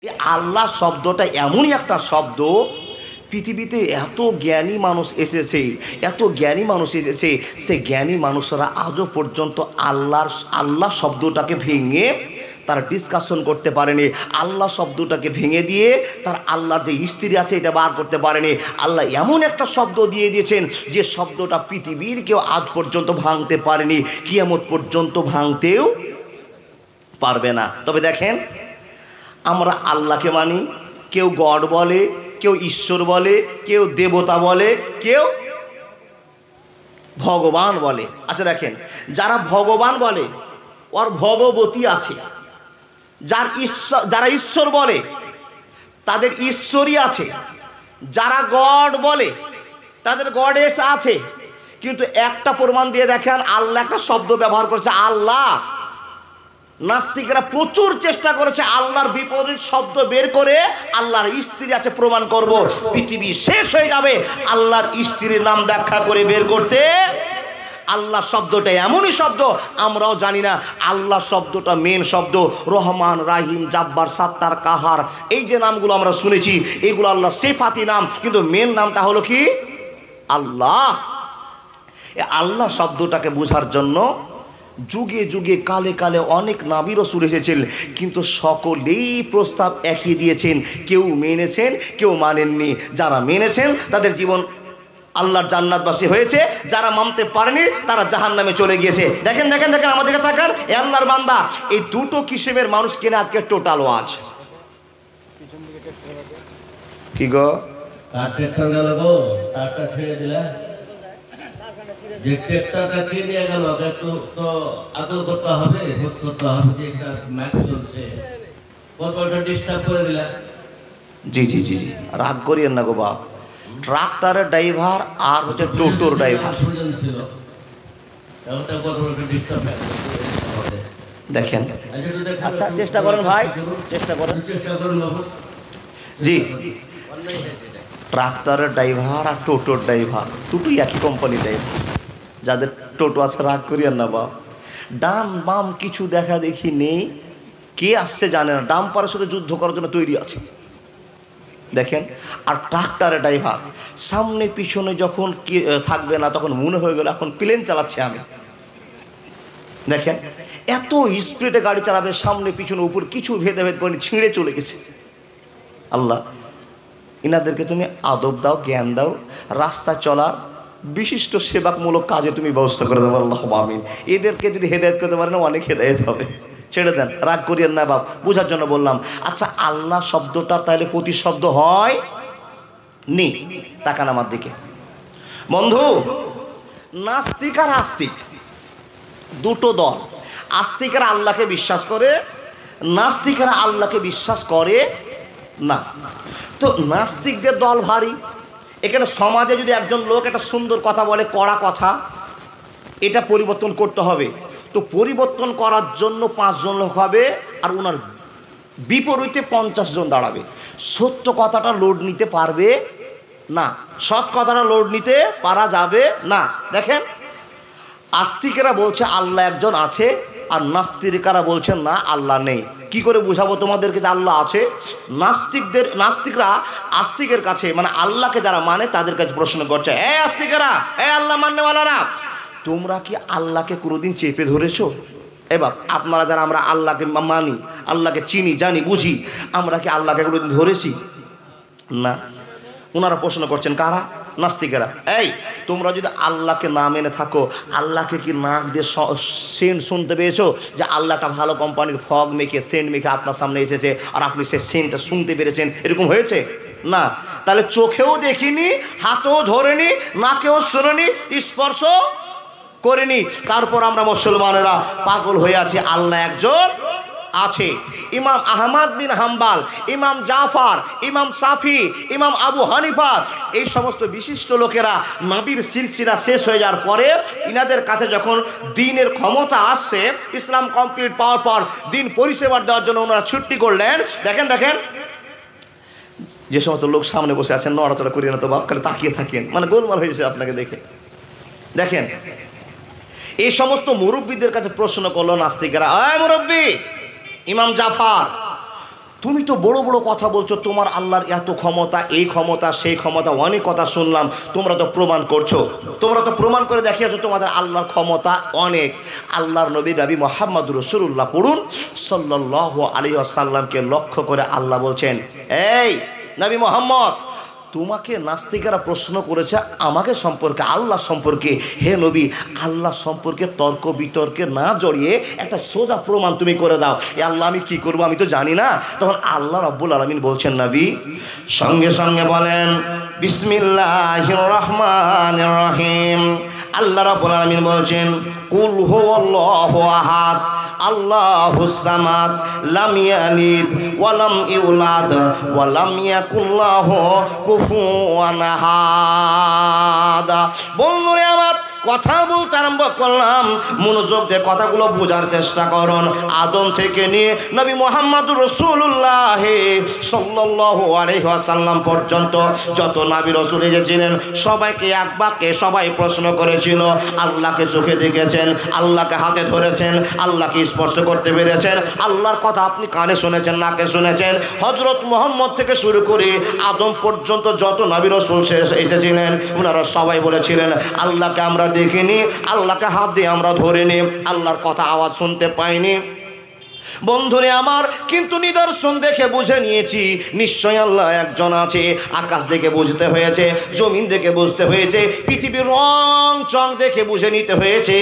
এই আল্লাহ শব্দটা এমনই একটা শব্দ, পৃথিবীতে এত জ্ঞানী মানুষ এসেছে, এত জ্ঞানী মানুষ এসেছে, সে জ্ঞানী মানুষরা আজও পর্যন্ত আল্লাহ শব্দটাকে ভেঙে তারা ডিসকাশন করতে পারেনি। আল্লাহ শব্দটাকে ভেঙে দিয়ে তার আল্লাহর যে স্ত্রী আছে এটা বার করতে পারেনি। আল্লাহ এমন একটা শব্দ দিয়ে দিয়েছেন যে শব্দটা পৃথিবীর কেউ আজ পর্যন্ত ভাঙতে পারেনি, কিয়ামত পর্যন্ত ভাঙতেও পারবে না। তবে দেখেন, আমরা আল্লাহকে মানি, কেউ গড বলে, কেউ ঈশ্বর বলে, কেউ দেবতা বলে, কেউ ভগবান বলে। আচ্ছা দেখেন, যারা ভগবান বলে ওর ভগবতী আছে, যারা ঈশ্বর বলে তাদের ঈশ্বরই আছে, যারা গড বলে তাদের গডেস আছে। কিন্তু একটা প্রমাণ দিয়ে দেখেন, আল্লাহ একটা শব্দ ব্যবহার করেছে আল্লাহ। নাস্তিকরা প্রচুর চেষ্টা করেছে আল্লাহর বিপরীত শব্দ বের করে আল্লাহর স্ত্রী আছে প্রমাণ করব। পৃথিবী শেষ হয়ে যাবে আল্লাহর স্ত্রীর নাম ব্যাখ্যা করে বের করতে। আল্লাহ শব্দটা এমনই শব্দ আমরাও জানি না। আল্লাহ শব্দটা মেন শব্দ রহমান, রাহিম, জাব্বার, সাত্তার, কাহার, এই যে নামগুলো আমরা শুনেছি এগুলো আল্লাহ সিফাতি নাম, কিন্তু মেন নামটা হলো কি আল্লাহ। আল্লাহ শব্দটাকে বোঝার জন্য যুগে যুগে কালে কালে অনেক নবী রাসূল এসেছেন, কিন্তু সকলেই প্রস্তাব একই দিয়েছেন। কেউ মেনেছেন, কেউ মানেননি। যারা মেনেছেন তাদের জীবন আল্লাহর জান্নাতবাসী হয়েছে, যারা মানতে পারেনি তারা জাহান্নামে চলে গিয়েছে। দেখেন দেখেন দেখেন, আমাদেরকে তাকান, এ আল্লাহর বান্দা, এই দুটো কিসেমের মানুষ কিনে আজকে টোটাল ওয়াজ কি গো? ছেড়ে দিলা যে ট্রেক্টরটা কিনে গেল, একটু তো আদর করতে হবে, খোঁজ করতে হবে যে একটা ম্যাচ চলছে, কতটা ডিস্টার্ব করে দিলা। জি জি জি জি, রাগ করিয়েন না গো বাপ। ট্রাক্টরের ড্রাইভার আর হচ্ছে টোটোর ড্রাইভার, দেখেন। আচ্ছা চেষ্টা করেন ভাই, চেষ্টা করেন। জি, ট্রাক্টরের ড্রাইভার আর টোটোর ড্রাইভার দুটোই একই কোম্পানির ড্রাইভার। যাদের টোটো আছে রাগ করিয়েন না বাপ, ডান বাম কিছু দেখা দেখি নেই, কে আসছে জানে না, ডাম্পারের সাথে যুদ্ধ করার জন্য তৈরি আছে দেখেন। আর ট্রাক্টরের ড্রাইভার সামনে পিছনে যখন থাকবে না তখন মনে হয়ে গেল এখন প্লেন চালাচ্ছে আমি। দেখেন এত স্পিডে গাড়ি চালাবে, সামনে পিছনে উপর কিছু ভেদাভেদ করে ছিঁড়ে চলে গেছে। আল্লাহ ইনাদেরকে তুমি আদব দাও, জ্ঞান দাও, রাস্তা চলার বিশিষ্ট সেবামূলক কাজে তুমি ব্যবস্থা করে দেবো আল্লাহ আমিন। এদেরকে যদি হেদায়েত করতে পারে না অনেক হেদায়েত হবে। ছেড়ে দেন, রাগ করিয়েন না বাপ, বোঝার জন্য বললাম। আচ্ছা আল্লাহ শব্দটার তাহলে প্রতিশব্দ হয় নি? তাকান আমার দিকে বন্ধু, নাস্তিক আর আস্তিক দুটো দল। আস্তিকেরা আল্লাহকে বিশ্বাস করে, নাস্তিকেরা আল্লাহকে বিশ্বাস করে না। তো নাস্তিকদের দল ভারী। এখানে সমাজে যদি একজন লোক একটা সুন্দর কথা বলে, কড়া কথা, এটা পরিবর্তন করতে হবে। তো পরিবর্তন করার জন্য 5 জন লোক হবে, আর ওনার বিপরীতে 50 জন দাঁড়াবে। সত্য কথাটা লোড নিতে পারবে না, সৎ কথাটা লোড নিতে পারা যাবে না। দেখেন, আস্তিকেরা বলছে আল্লাহ একজন আছে, আর নাস্তিকেরা বলছেন না আল্লাহ নেই। কি করে বুঝাবো তোমাদেরকে যে আল্লাহ আছে? নাস্তিকরা আস্তিকের কাছে, মানে আল্লাহকে যারা মানে তাদের কাছে প্রশ্ন করছে, আস্তিকেরা, আল্লাহ মাননেওয়ালারা, তোমরা কি আল্লাহকে কোনোদিন চেপে ধরেছো? এবার আপনারা যারা আমরা আল্লাহকে মানি, আল্লাহকে চিনি, জানি, বুঝি, আমরা কি আল্লাহকে কোনোদিন ধরেছি? না। ওনারা প্রশ্ন করছেন, কারা? নাস্তিকেরা। তোমরা যদি আল্লাহকে না মেনে থাকো, আল্লাহকে কি নাক দিয়ে সেন্ট শুনতে পেয়েছো যে আল্লাহ একটা ভালো কোম্পানির ফগ মেখে সেন্ট মেখে আপনার সামনে এসেছে আর আপনি সে সেন্টটা শুনতে পেরেছেন? এরকম হয়েছে না। তাহলে চোখেও দেখিনি, হাতেও ধরেনি, নাকেও শোনেনি, স্পর্শ করেনি, তারপর আমরা মুসলমানেরা পাগল হয়ে আছি আল্লাহ একজন আছে। ইমাম আহমদ বিন হাম্বাল, ইমাম জাফর, ইমাম শাফি, ইমাম আবু হানিফা, এই সমস্ত বিশিষ্ট লোকেরা নবীর সিলসিলা শেষ হয়ে যাওয়ার পরে ইনাদের কাছে যখন দিনের ক্ষমতা আসছে, ইসলাম কমপ্লিট পাওয়ার পর দিন পরিষেবা দেওয়ার জন্য ওনারা ছুটি করলেন। দেখেন দেখেন, যে সমস্ত লোক সামনে বসে আছেন নড়াচড়া করিয়ে না তো বাপ, খালি তাকিয়ে থাকেন, মানে গোলমাল হয়েছে আপনাকে দেখে। দেখেন এই সমস্ত মুরব্বীদের কাছে প্রশ্ন করলো নাস্তিকেরা, মুরব্বী ইমাম জাফর, তুমি তো বড় বড় কথা বলছো, তোমার আল্লাহর এত ক্ষমতা, এই ক্ষমতা সেই ক্ষমতা, অনেক কথা শুনলাম, তোমরা তো প্রমাণ করছো, তোমরা তো প্রমাণ করে দেখিয়েছো তোমাদের আল্লাহর ক্ষমতা অনেক। আল্লাহর নবী মুহাম্মদ রাসূলুল্লাহ পড়ুন সাল্লাল্লাহু আলাইহি ওয়াসাল্লামকে লক্ষ্য করে আল্লাহ বলছেন, এই নবী মুহাম্মদ, তোমাকে নাস্তিকেরা প্রশ্ন করেছে আমাকে সম্পর্কে, আল্লাহ সম্পর্কে। হে নবী, আল্লাহ সম্পর্কে তর্ক বিতর্কে না জড়িয়ে একটা সোজা প্রমাণ তুমি করে দাও। এ আল্লাহ, আমি কি করবো, আমি তো জানি না। তখন আল্লাহ রাব্বুল আলামিন বলছেন, নবী সঙ্গে সঙ্গে বলেন বিসমিল্লাহির রহমানির রহিম। আল্লাহ রাব্বুল আলামিন বলছেন, কুল হুয়াল্লাহু আহাদ আল্লাহুস সামাদ লাম ইয়ালিদ ওয়া লাম ইউলাদ ওয়া লাম ইয়াকুল লাহু কুফুয়ান আহাদ। বন্ধুরে আমার, কথা বলতে আরম্ভ করলাম, মনোযোগ দিয়ে কথাগুলো বোঝার চেষ্টা করুন। আদম থেকে নিয়ে নবী মুহাম্মদুর রাসূলুল্লাহ সাল্লাল্লাহু আলাইহি ওয়াসাল্লাম পর্যন্ত যত নবী রাসূল এসেছিলেন, সবাইকে এক বাক্যে সবাই প্রশ্ন করেছিল, আল্লাহকে চোখে দেখেছেন, আল্লাহকে হাতে ধরেছেন, আল্লাহকে স্পর্শ করতে পেরেছেন, আল্লাহর কথা আপনি কানে শুনেছেন, নাকে শুনেছেন। হযরত মুহাম্মদ থেকে শুরু করে আদম পর্যন্ত যত নবী রাসূল এসেছিলেন, ওনারা সবাই বলেছিলেন, আল্লাহকে আমরা দেখিনি, আল্লাহকে হাত দিয়ে আমরা ধরিনি, আল্লাহর কথা আওয়াজ শুনতে পাইনি। বন্ধুরে আমার, কিন্তু নিদর্শন দেখে বুঝে নিয়েছি নিশ্চয় আল্লাহ একজন আছে। আকাশ দেখে বুঝতে হয়েছে, জমিন দেখে বুঝতে হয়েছে, পৃথিবীর রং চং দেখে বুঝে নিতে হয়েছে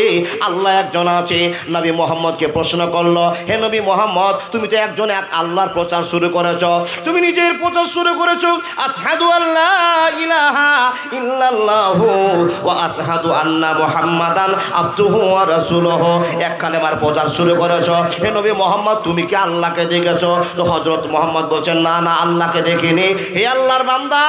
আল্লাহ একজন আছে। নবী মুহাম্মদকে প্রশ্ন করলো, হে নবী মুহাম্মদ, তুমি তো একজন এক আল্লাহর প্রচার শুরু করেছো, তুমি নিজের প্রচার শুরু করেছো, আশহাদু আল্লা ইলাহা ইল্লাল্লাহু ওয়া আশহাদু আন্না মুহাম্মাদান আবদুহু ওয়া রাসূলুহু, এক কালেমার প্রচার শুরু করেছো। হে নবী মুহাম্মদ, তুমি কি আল্লাহকে দেখেছো? তো হযরত মুহাম্মদ বলছেন, না না, আল্লাহকে দেখিনি। হে আল্লাহর বান্দা,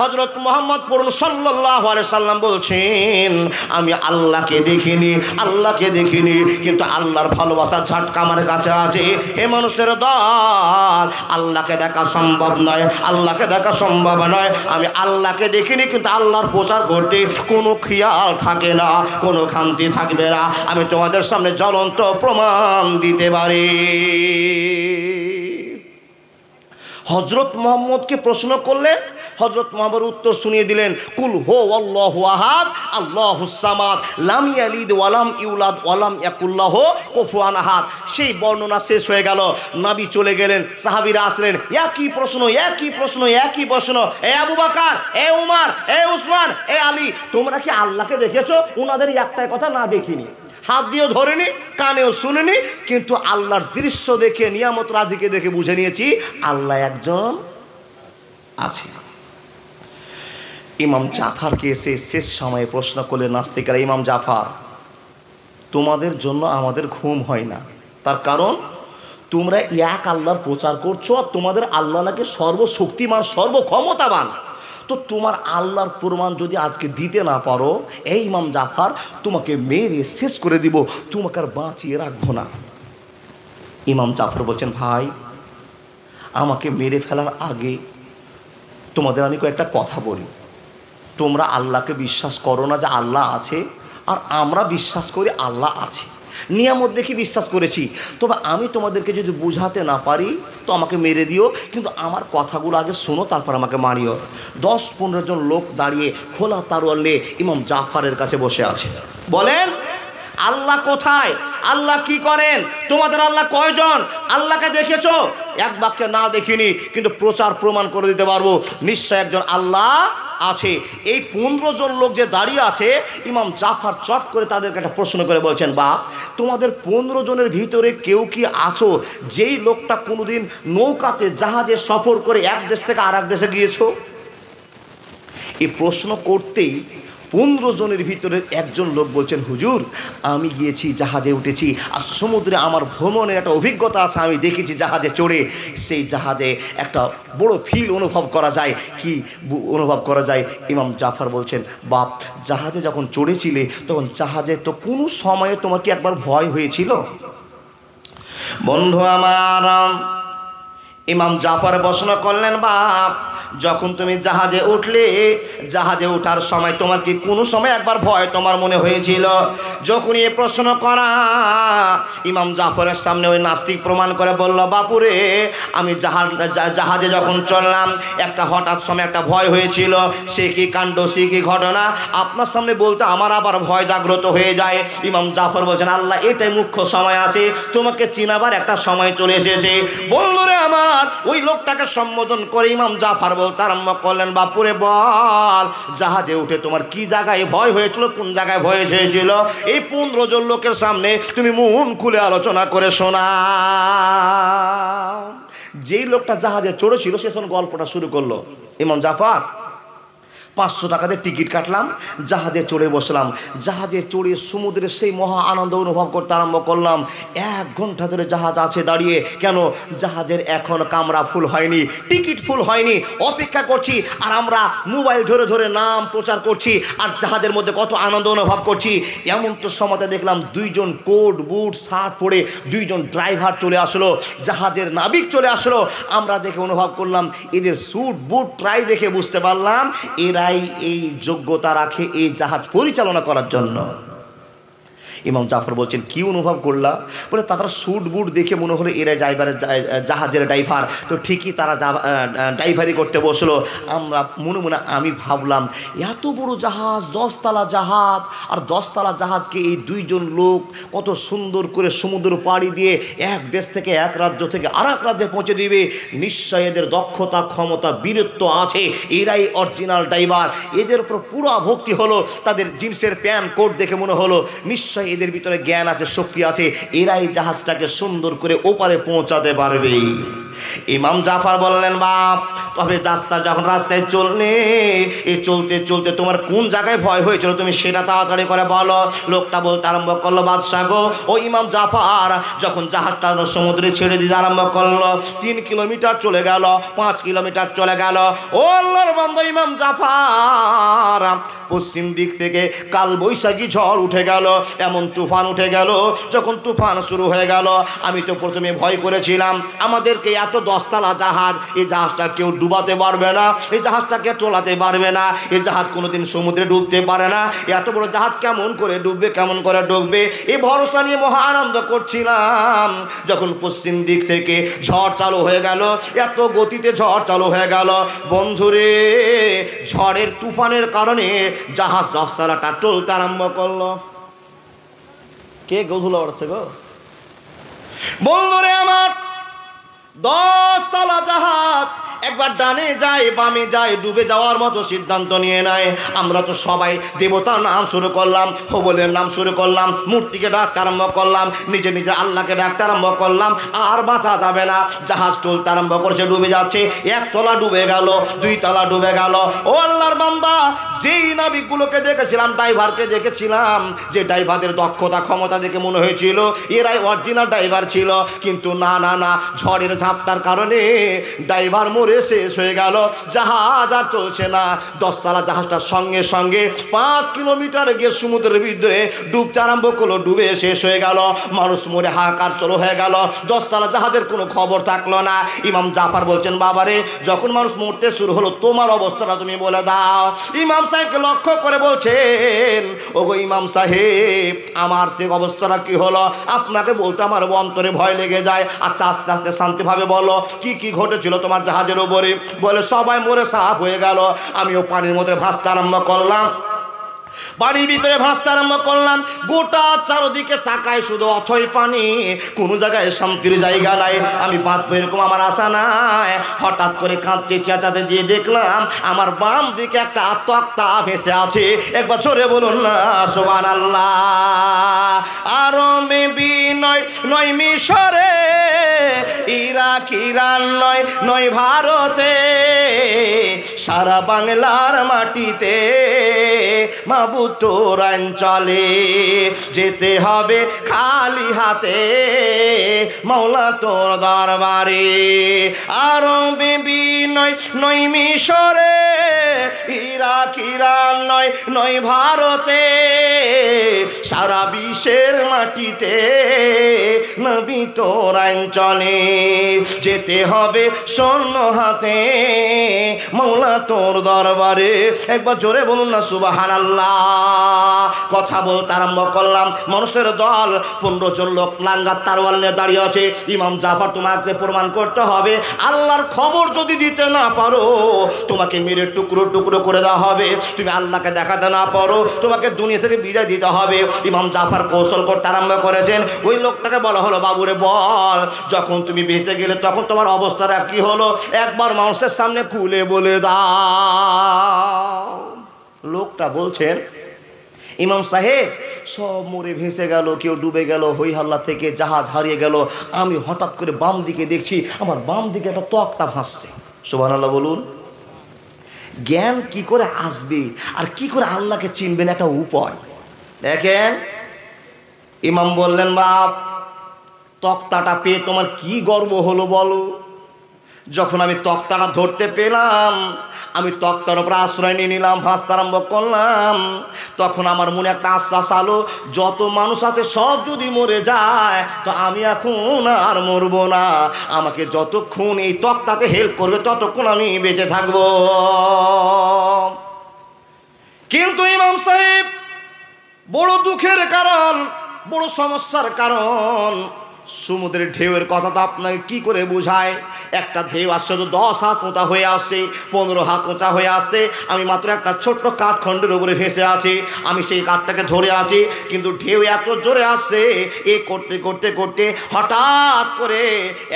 হযরত মুহাম্মদ পড়ুন সাল্লাল্লাহু আলাইহি সাল্লাম বলছেন, আমি আল্লাহকে দেখিনি, আল্লাহকে দেখিনি, কিন্তু আল্লাহর ভালোবাসা ঝাটকা আমার কাছে আছে। হে মানুষের দল, আল্লাহকে দেখা সম্ভব নয়, আল্লাহকে দেখা সম্ভব নয়। আমি আল্লাহকে দেখিনি, কিন্তু আল্লাহর প্রচার করতে কোনো খেয়াল থাকে না, কোনো খামতি থাকবে না। আমি তোমাদের সামনে জ্বলন্ত প্রমাণ দিতে পারি। হযরত মুহাম্মদকে প্রশ্ন করলেন, হযরত মুহাম্মদ উত্তর শুনিয়ে দিলেন, কুল হু আল্লাহু আহাদ আল্লাহুস সামাদ লাম ইয়ালিদ ওয়া লাম ইউলাদ ওয়া লাম ইয়াকুল লাহু কুফুয়ান আহাদ। সেই বর্ণনা শেষ হয়ে গেল, নবী চলে গেলেন, সাহাবীরা আসলেন, একই প্রশ্ন, একই প্রশ্ন, একই প্রশ্ন। এ আবু বকর, এ উমর, এ উসমান, এ আলী, তোমরা কি আল্লাহকে দেখেছো? ওনাদের একটাই কথা, না দেখিনি, হাত দিয়েও ধরেনি, কানেও শুনিনি, কিন্তু আল্লাহর দৃশ্য দেখে, নিয়ামত রাজিকে দেখে বুঝে নিয়েছি আল্লাহ একজন আছে। ইমাম জাফরকে এসে শেষ সময়ে প্রশ্ন করলে নাস্তিকরা, ইমাম জাফর, তোমাদের জন্য আমাদের ঘুম হয় না, তার কারণ তোমরা এক আল্লাহর প্রচার করছো, আর তোমাদের আল্লাহ নাকি সর্বশক্তিমান, সর্বক্ষমতাবান। তো তোমার আল্লাহর প্রমাণ যদি আজকে দিতে না পারো, এই ইমাম জাফর, তোমাকে মেরে শেষ করে দিব, তোমাকে আর বাঁচিয়ে রাখবো না। ইমাম জাফর বলছেন, ভাই, আমাকে মেরে ফেলার আগে তোমাদের আমি কয়েকটা কথা বলি। তোমরা আল্লাহকে বিশ্বাস করো না যে আল্লাহ আছে, আর আমরা বিশ্বাস করি আল্লাহ আছে, নিয়ামত দেখে বিশ্বাস করেছি। তবে আমি তোমাদেরকে যদি বুঝাতে না পারি তো আমাকে মেরে দিও, কিন্তু আমার কথাগুলো আগে শোনো, তারপর আমাকে মারিও। 10-15 জন লোক দাঁড়িয়ে খোলা তারওয়াল নিয়ে ইমাম জাফরের কাছে বসে আছে। বলেন, আল্লাহ কোথায়? আল্লাহ কি করেন? তোমাদের আল্লাহ কয়জন? আল্লাহকে দেখেছো? এক বাক্যে, না দেখিনি, কিন্তু প্রচার প্রমাণ করে দিতে পারবো নিশ্চয় একজন আল্লাহ আছে। এই 15 জন লোক যে দাঁড়িয়ে আছে, ইমাম জাফর চট করে তাদেরকে একটা প্রশ্ন করে বলছেন, বাপ, তোমাদের 15 জনের ভিতরে কেউ কি আছো যেই লোকটা কোনোদিন নৌকাতে, জাহাজে সফর করে এক দেশ থেকে আর এক দেশে গিয়েছো? এই প্রশ্ন করতেই 15 জনের ভিতরে একজন লোক বলছেন, হুজুর, আমি গিয়েছি, জাহাজে উঠেছি, আর সমুদ্রে আমার ভ্রমণের একটা অভিজ্ঞতা আছে, আমি দেখেছি জাহাজে চড়ে, সেই জাহাজে একটা বড় ফিল অনুভব করা যায়। কি অনুভব করা যায়? ইমাম জাফর বলছেন, বাপ, জাহাজে যখন চড়েছিলে তখন জাহাজে তো কোনো সময়ে তোমার কি একবার ভয় হয়েছিল? বন্ধু আমার, ইমাম জাফর প্রশ্ন করলেন, বাপ যখন তুমি জাহাজে উঠলে, জাহাজে ওঠার সময় তোমার কি কোনো সময় একবার ভয় তোমার মনে হয়েছিল? যখন এই প্রশ্ন করা, ইমাম জাফরের সামনে ওই নাস্তিক প্রমাণ করে বলল, বাপুরে আমি জাহাজে যখন চললাম একটা হঠাৎ সময় একটা ভয় হয়েছিল। সে কি কাণ্ড, সে কি ঘটনা, আপনার সামনে বলতে আমার আবার ভয় জাগ্রত হয়ে যায়। ইমাম জাফর বলছেন, আল্লাহ এটাই মুখ্য সময় আছে, তোমাকে চিনাবার একটা সময় চলে এসেছে। বন্ধুরে আমার, ওই লোকটাকে সম্বোধন করে ইমাম জাফর বলতে আরম্ভ করলেন, বাপুরে বল জাহাজে উঠে তোমার কি জায়গায় ভয় হয়েছিল, কোন জায়গায় ভয় হয়েছিল? এই 15 জন লোকের সামনে তুমি মন খুলে আলোচনা করে শোনাও। যেই লোকটা জাহাজে চড়েছিল সে তখন গল্পটা শুরু করলো, ইমাম জাফর 500 টাকা দিয়ে টিকিট কাটলাম, জাহাজে চড়ে বসলাম, জাহাজে চড়ে সমুদ্রের সেই মহা আনন্দ অনুভব করতে আরম্ভ করলাম। 1 ঘন্টা ধরে জাহাজ আছে দাঁড়িয়ে, কেন? জাহাজের এখন কামরা ফুল হয়নি, টিকিট ফুল হয়নি, অপেক্ষা করছি। আর আমরা মোবাইল ধরে ধরে নাম প্রচার করছি, আর জাহাজের মধ্যে কত আনন্দ অনুভব করছি। এমন তো সময়তে দেখলাম 2 জন কোট বুট শার্ট পরে 2 জন ড্রাইভার চলে আসলো, জাহাজের নাবিক চলে আসলো। আমরা দেখে অনুভব করলাম, এদের স্যুট বুট ট্রাই দেখে বুঝতে পারলাম এরা এই যোগ্যতা রাখে এই জাহাজ পরিচালনা করার জন্য। ইমাম জাফর বলছেন, কি অনুভব করলা? বলে তারা স্যুট বুট দেখে মনে হলো এরা জাহাজের ড্রাইভার। তো ঠিকই তারা ড্রাইভারি করতে বসলো। আমরা মনে মনে আমি ভাবলাম, এত বড় জাহাজ, 10 তলা জাহাজ, আর 10 তলা জাহাজকে এই 2 জন লোক কত সুন্দর করে সমুদ্র পাড়ি দিয়ে এক দেশ থেকে এক রাজ্য থেকে আর এক রাজ্যে পৌঁছে দিবে। নিশ্চয় এদের দক্ষতা, ক্ষমতা, বীরত্ব আছে, এরাই অরিজিনাল ড্রাইভার। এদের উপর পুরো ভক্তি হলো। তাদের জিন্সের প্যান্ট কোট দেখে মনে হলো নিশ্চয় এদের ভিতরে জ্ঞান আছে, শক্তি আছে, এরাই জাহাজটাকে সুন্দর করে ওপারে পৌঁছাতে পারবে। ইমাম জাফর বললেন, বাপ তবে যখন রাস্তায় চলতে চলতে তোমার কোন জায়গায় ভয় হয়েছিল তুমি সেটা তাড়াতাড়ি করে বলো। লোকটা বলতে আরম্ভ করলো, বাদশাহ গো, ও ইমাম জাফর যখন জাহাজটা সমুদ্রে ছেড়ে দিতে আরম্ভ করলো, 3 কিলোমিটার চলে গেল, 5 কিলোমিটার চলে গেল। ও আল্লাহর বান্দা ইমাম জাফর, পশ্চিম দিক থেকে কাল বৈশাখী ঝড় উঠে গেল, এমন তুফান উঠে গেল। যখন তুফান শুরু হয়ে গেল, আমি তো প্রথমে ভয় করেছিলাম, আমাদেরকে এত 10 তলা জাহাজ, এই জাহাজটা কেউ ডুবাতে পারবে না, এই জাহাজটাকে তোলাতে পারবে না, এই জাহাজ কোনোদিন সমুদ্রে ডুবতে পারে না, এত বড় জাহাজ কেমন করে ডুববে, কেমন করে ডুববে, এই ভরসা নিয়ে মহা আনন্দ করছিলাম। যখন পশ্চিম দিক থেকে ঝড় চালু হয়ে গেল, এত গতিতে ঝড় চালু হয়ে গেল, বন্ধুরে ঝড়ের তুফানের কারণে জাহাজ 10 তলাটা টলতে আরম্ভ করলো। কে গধুলা উঠছে গো? বন্ধুরে আমার, 10 তলা জাহাজ একবার ডানে যায়, বামে যায়, ডুবে যাওয়ার মতো সিদ্ধান্ত নিয়ে নেয়। আমরা তো সবাই দেবতার নাম শুরু করলাম, হবলের নাম শুরু করলাম, মূর্তিকে ডাকতে আরম্ভ করলাম, নিজে আল্লাহকে ডাকতে আরম্ভ করলাম, আর বাঁচা যাবে না। জাহাজ টলতে আরম্ভ করছে, ডুবে যাচ্ছে। 1 তলা ডুবে গেল, 2 তলা ডুবে গেল। ও আল্লাহর বান্দা, যেই নাবিকগুলোকে দেখেছিলাম, ড্রাইভারকে দেখেছিলাম, যে ড্রাইভারদের দক্ষতা, ক্ষমতা দেখে মনে হয়েছিল এরাই অরিজিনাল ড্রাইভার ছিল, কিন্তু না না না, ঝড়ের ঝাপটার কারণে ড্রাইভার মরে শেষ হয়ে গেল, জাহাজ আর চলছে না। 10 তলা জাহাজটার সঙ্গে সঙ্গে 5 কিলোমিটার গিয়ে সমুদ্রের ভিতরে ডুবতে আরম্ভ করলো, ডুবে শেষ হয়ে গেল। মানুষ মরে হাহাকার চলো হয়ে গেল, 10 তলা জাহাজের কোনো খবর থাকলো না। ইমাম জাফর বলছেন, বাবারে যখন মানুষ মরতে শুরু হলো, তোমার অবস্থাটা তুমি বলে দাও। ইমাম সাহেবকে লক্ষ্য করে বলছেন, ওগো ইমাম সাহেব, আমার যে অবস্থাটা কি হলো আপনাকে বলতে আমার অন্তরে ভয় লেগে যায়। আচ্ছা আস্তে আস্তে শান্তিভাবে বলো, কি কি ঘটেছিল তোমার জাহাজের উপরে? বলে সবাই মরে সাফ হয়ে গেল, আমিও পানির মধ্যে ভাসতে আরম্ভ করলাম, পানির ভিতরে ভাসতে আরম্ভ করলাম। গোটা চারদিকে তাকায় শুধু অথই পানি, কোনো জায়গায় শান্তির জায়গা নাই। আমি বাঁচবো এরকম আমার আশা নাই। হঠাৎ করে কাঁদতে চেঁচাতে দিয়ে দেখলাম আমার বাম দিকে একটা তক্তা ভেসে আছে। একবার জোরে বলুন না সুবহানাল্লাহ। আর নয় মিশরে, ইরাক, ইরান নয় ভারতে, সারা বাংলার মাটিতে মাবুদ তোর অঞ্চলে যেতে হবে খালি হাতে, মাওলা তোর দরবারে। আর নয়, নয় মিশরে, ইরাক ইরান নয়, নয় ভারতে, সারা বিশ্বের মাটিতে নবী তোর অঞ্চলে যেতে হবে শূন্য হাতে মওলা তোর দরবারে। একবার জোরে বলুন না সুবহানাল্লাহ। কথা বলতে আরম্ভ করলাম, মানুষের দল 15 জন লোক লাঙ্গার তারওয়াল নিয়ে দাঁড়িয়ে আছে। ইমাম জাফর তোমাকে প্রমাণ করতে হবে, আল্লাহর খবর যদি দিতে না পারো তোমাকে মেরে টুকরো টুকরো করে দেওয়া হবে। তুমি আল্লাহকে দেখাতে না পারো তোমাকে দুনিয়া থেকে বিদায় দিতে হবে। ইমাম জাফর কৌশল করতে আরম্ভ করেছেন। ওই লোকটাকে বলা হলো, বাবুরে বল, যখন তুমি বেঁচে গেলে তখন তোমার অবস্থাটা কি হলো, একবার মানুষের সামনে খুলে বলে দাও। লোকটা বলছেন, ইমাম সাহেব সব মরে ভেসে গেল, কেউ ডুবে গেল, হই হাল্লা থেকে জাহাজ হারিয়ে গেল। আমি হঠাৎ করে বাম দিকে দেখছি আমার বাম দিকে একটা তক্তা ভাসছে। সুবহানাল্লাহ বলুন। জ্ঞান কি করে আসবে আর কি করে আল্লাহকে চিনবেন একটা উপায় দেখেন। ইমাম বললেন, বাপ তক্তাটা পেয়ে তোমার কি গর্ব হলো বলো? যখন আমি তক্তাটা ধরতে পেলাম আমি তক্তার উপর আশ্রয় নিয়ে নিলাম, ভাসতে আরম্ভ করলাম। তখন আমার মনে একটা আশ্বাস আলো, যত মানুষ আছে সব যদি মরে যায় তো আমি এখন আর মরবো না। আমাকে যতক্ষণ এই তক্তাতে হেল্প করবে ততক্ষণ আমি বেঁচে থাকবো। কিন্তু ইমাম সাহেব বড় দুঃখের কারণ, বড় সমস্যার কারণ, সমুদ্রের ঢেউয়ের কথা তো আপনাকে কি করে বোঝায়। একটা ঢেউ আসছে তো 10 হাত উঁচা হয়ে আসে, 15 হাত উঁচা হয়ে আসে। আমি মাত্র একটা ছোট্ট কাঠখণ্ডের উপরে ভেসে আছি, আমি সেই কাঠটাকে ধরে আছি, কিন্তু ঢেউ এত জোরে আসছে। এ করতে করতে করতে হঠাৎ করে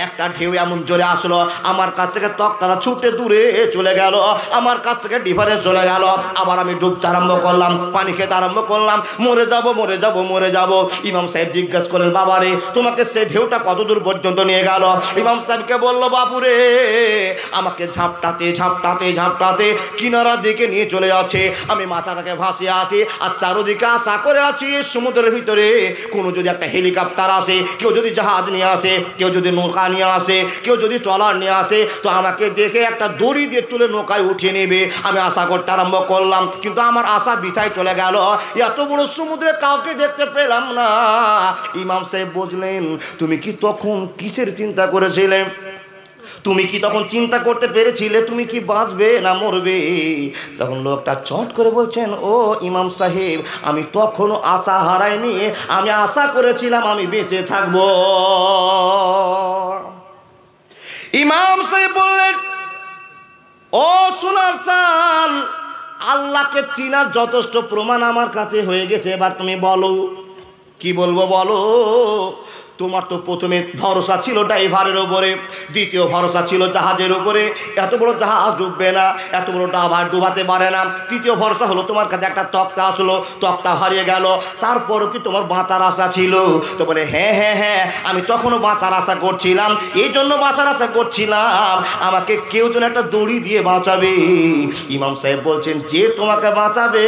একটা ঢেউ এমন জোরে আসলো, আমার কাছ থেকে তক্তারা ছুটে দূরে চলে গেল, আমার কাছ থেকে ডিফারে চলে গেল। আবার আমি ডুবতে আরম্ভ করলাম, পানি খেতে আরম্ভ করলাম, মরে যাব মরে যাব মরে যাব। ইমাম সাহেব জিজ্ঞাসা করলেন, বাবারে তোমাকে সে ঢেউটা কত দূর পর্যন্ত নিয়ে গেল? ইমাম সাহেবকে বলল, বাপুরে আমাকে ঝাপটাতে ঝাপটাতে ঝাপটাতে কিনারার দিকে নিয়ে চলে যাচ্ছে। আমি মাথাটাকে ভাসিয়ে আছি আর চারোদিকে আশা করে আছি সমুদ্রের ভিতরে কোনো যদি একটা হেলিকপ্টার আসে, কেউ যদি জাহাজ নিয়ে আসে, কেউ যদি নৌকা নিয়ে আসে, কেউ যদি ট্রলার নিয়ে আসে তো আমাকে দেখে একটা দড়ি দিয়ে তুলে নৌকায় উঠিয়ে নেবে। আমি আশা করতে আরম্ভ করলাম, কিন্তু আমার আশা বিথায় চলে গেল। এত বড় সমুদ্রে কাউকে দেখতে পেলাম না। ইমাম সাহেব বুঝলেন, তুমি কি তখন কিসের চিন্তা করেছিলে? তুমি কি তখন চিন্তা করতে পেরেছিলে তুমি কি বাঁচবে না মরবে? তখন লোকটা চট করে বলছেন, ও ইমাম সাহেব, আমি তখনও আশা হারাইনি, আমি আশা করেছিলাম আমি বেঁচে থাকবো। ইমাম সাহেব বললেন, ও সোনার চাল, আল্লাহকে চিনার যথেষ্ট প্রমাণ আমার কাছে হয়ে গেছে, এবার তুমি বলো। কি বলবো বলো? তোমার তো প্রথমে ভরসা ছিল ড্রাইভারের উপরে, দ্বিতীয় ভরসা ছিল জাহাজের উপরে, এত বড় জাহাজ ডুববে না, এত বড় ডাবার ডুবাতে পারে না। তৃতীয় ভরসা হলো তোমার কাছে একটা তক্তা আসলো, তক্তা হারিয়ে গেল, তারপরও কি তোমার বাঁচার আশা ছিল? তো বলে, হ্যাঁ হ্যাঁ হ্যাঁ, আমি তখনও বাঁচার আশা করছিলাম, এই জন্য বাঁচার আশা করছিলাম আমাকে কেউ যেন একটা দড়ি দিয়ে বাঁচাবে। ইমাম সাহেব বলছেন, যে তোমাকে বাঁচাবে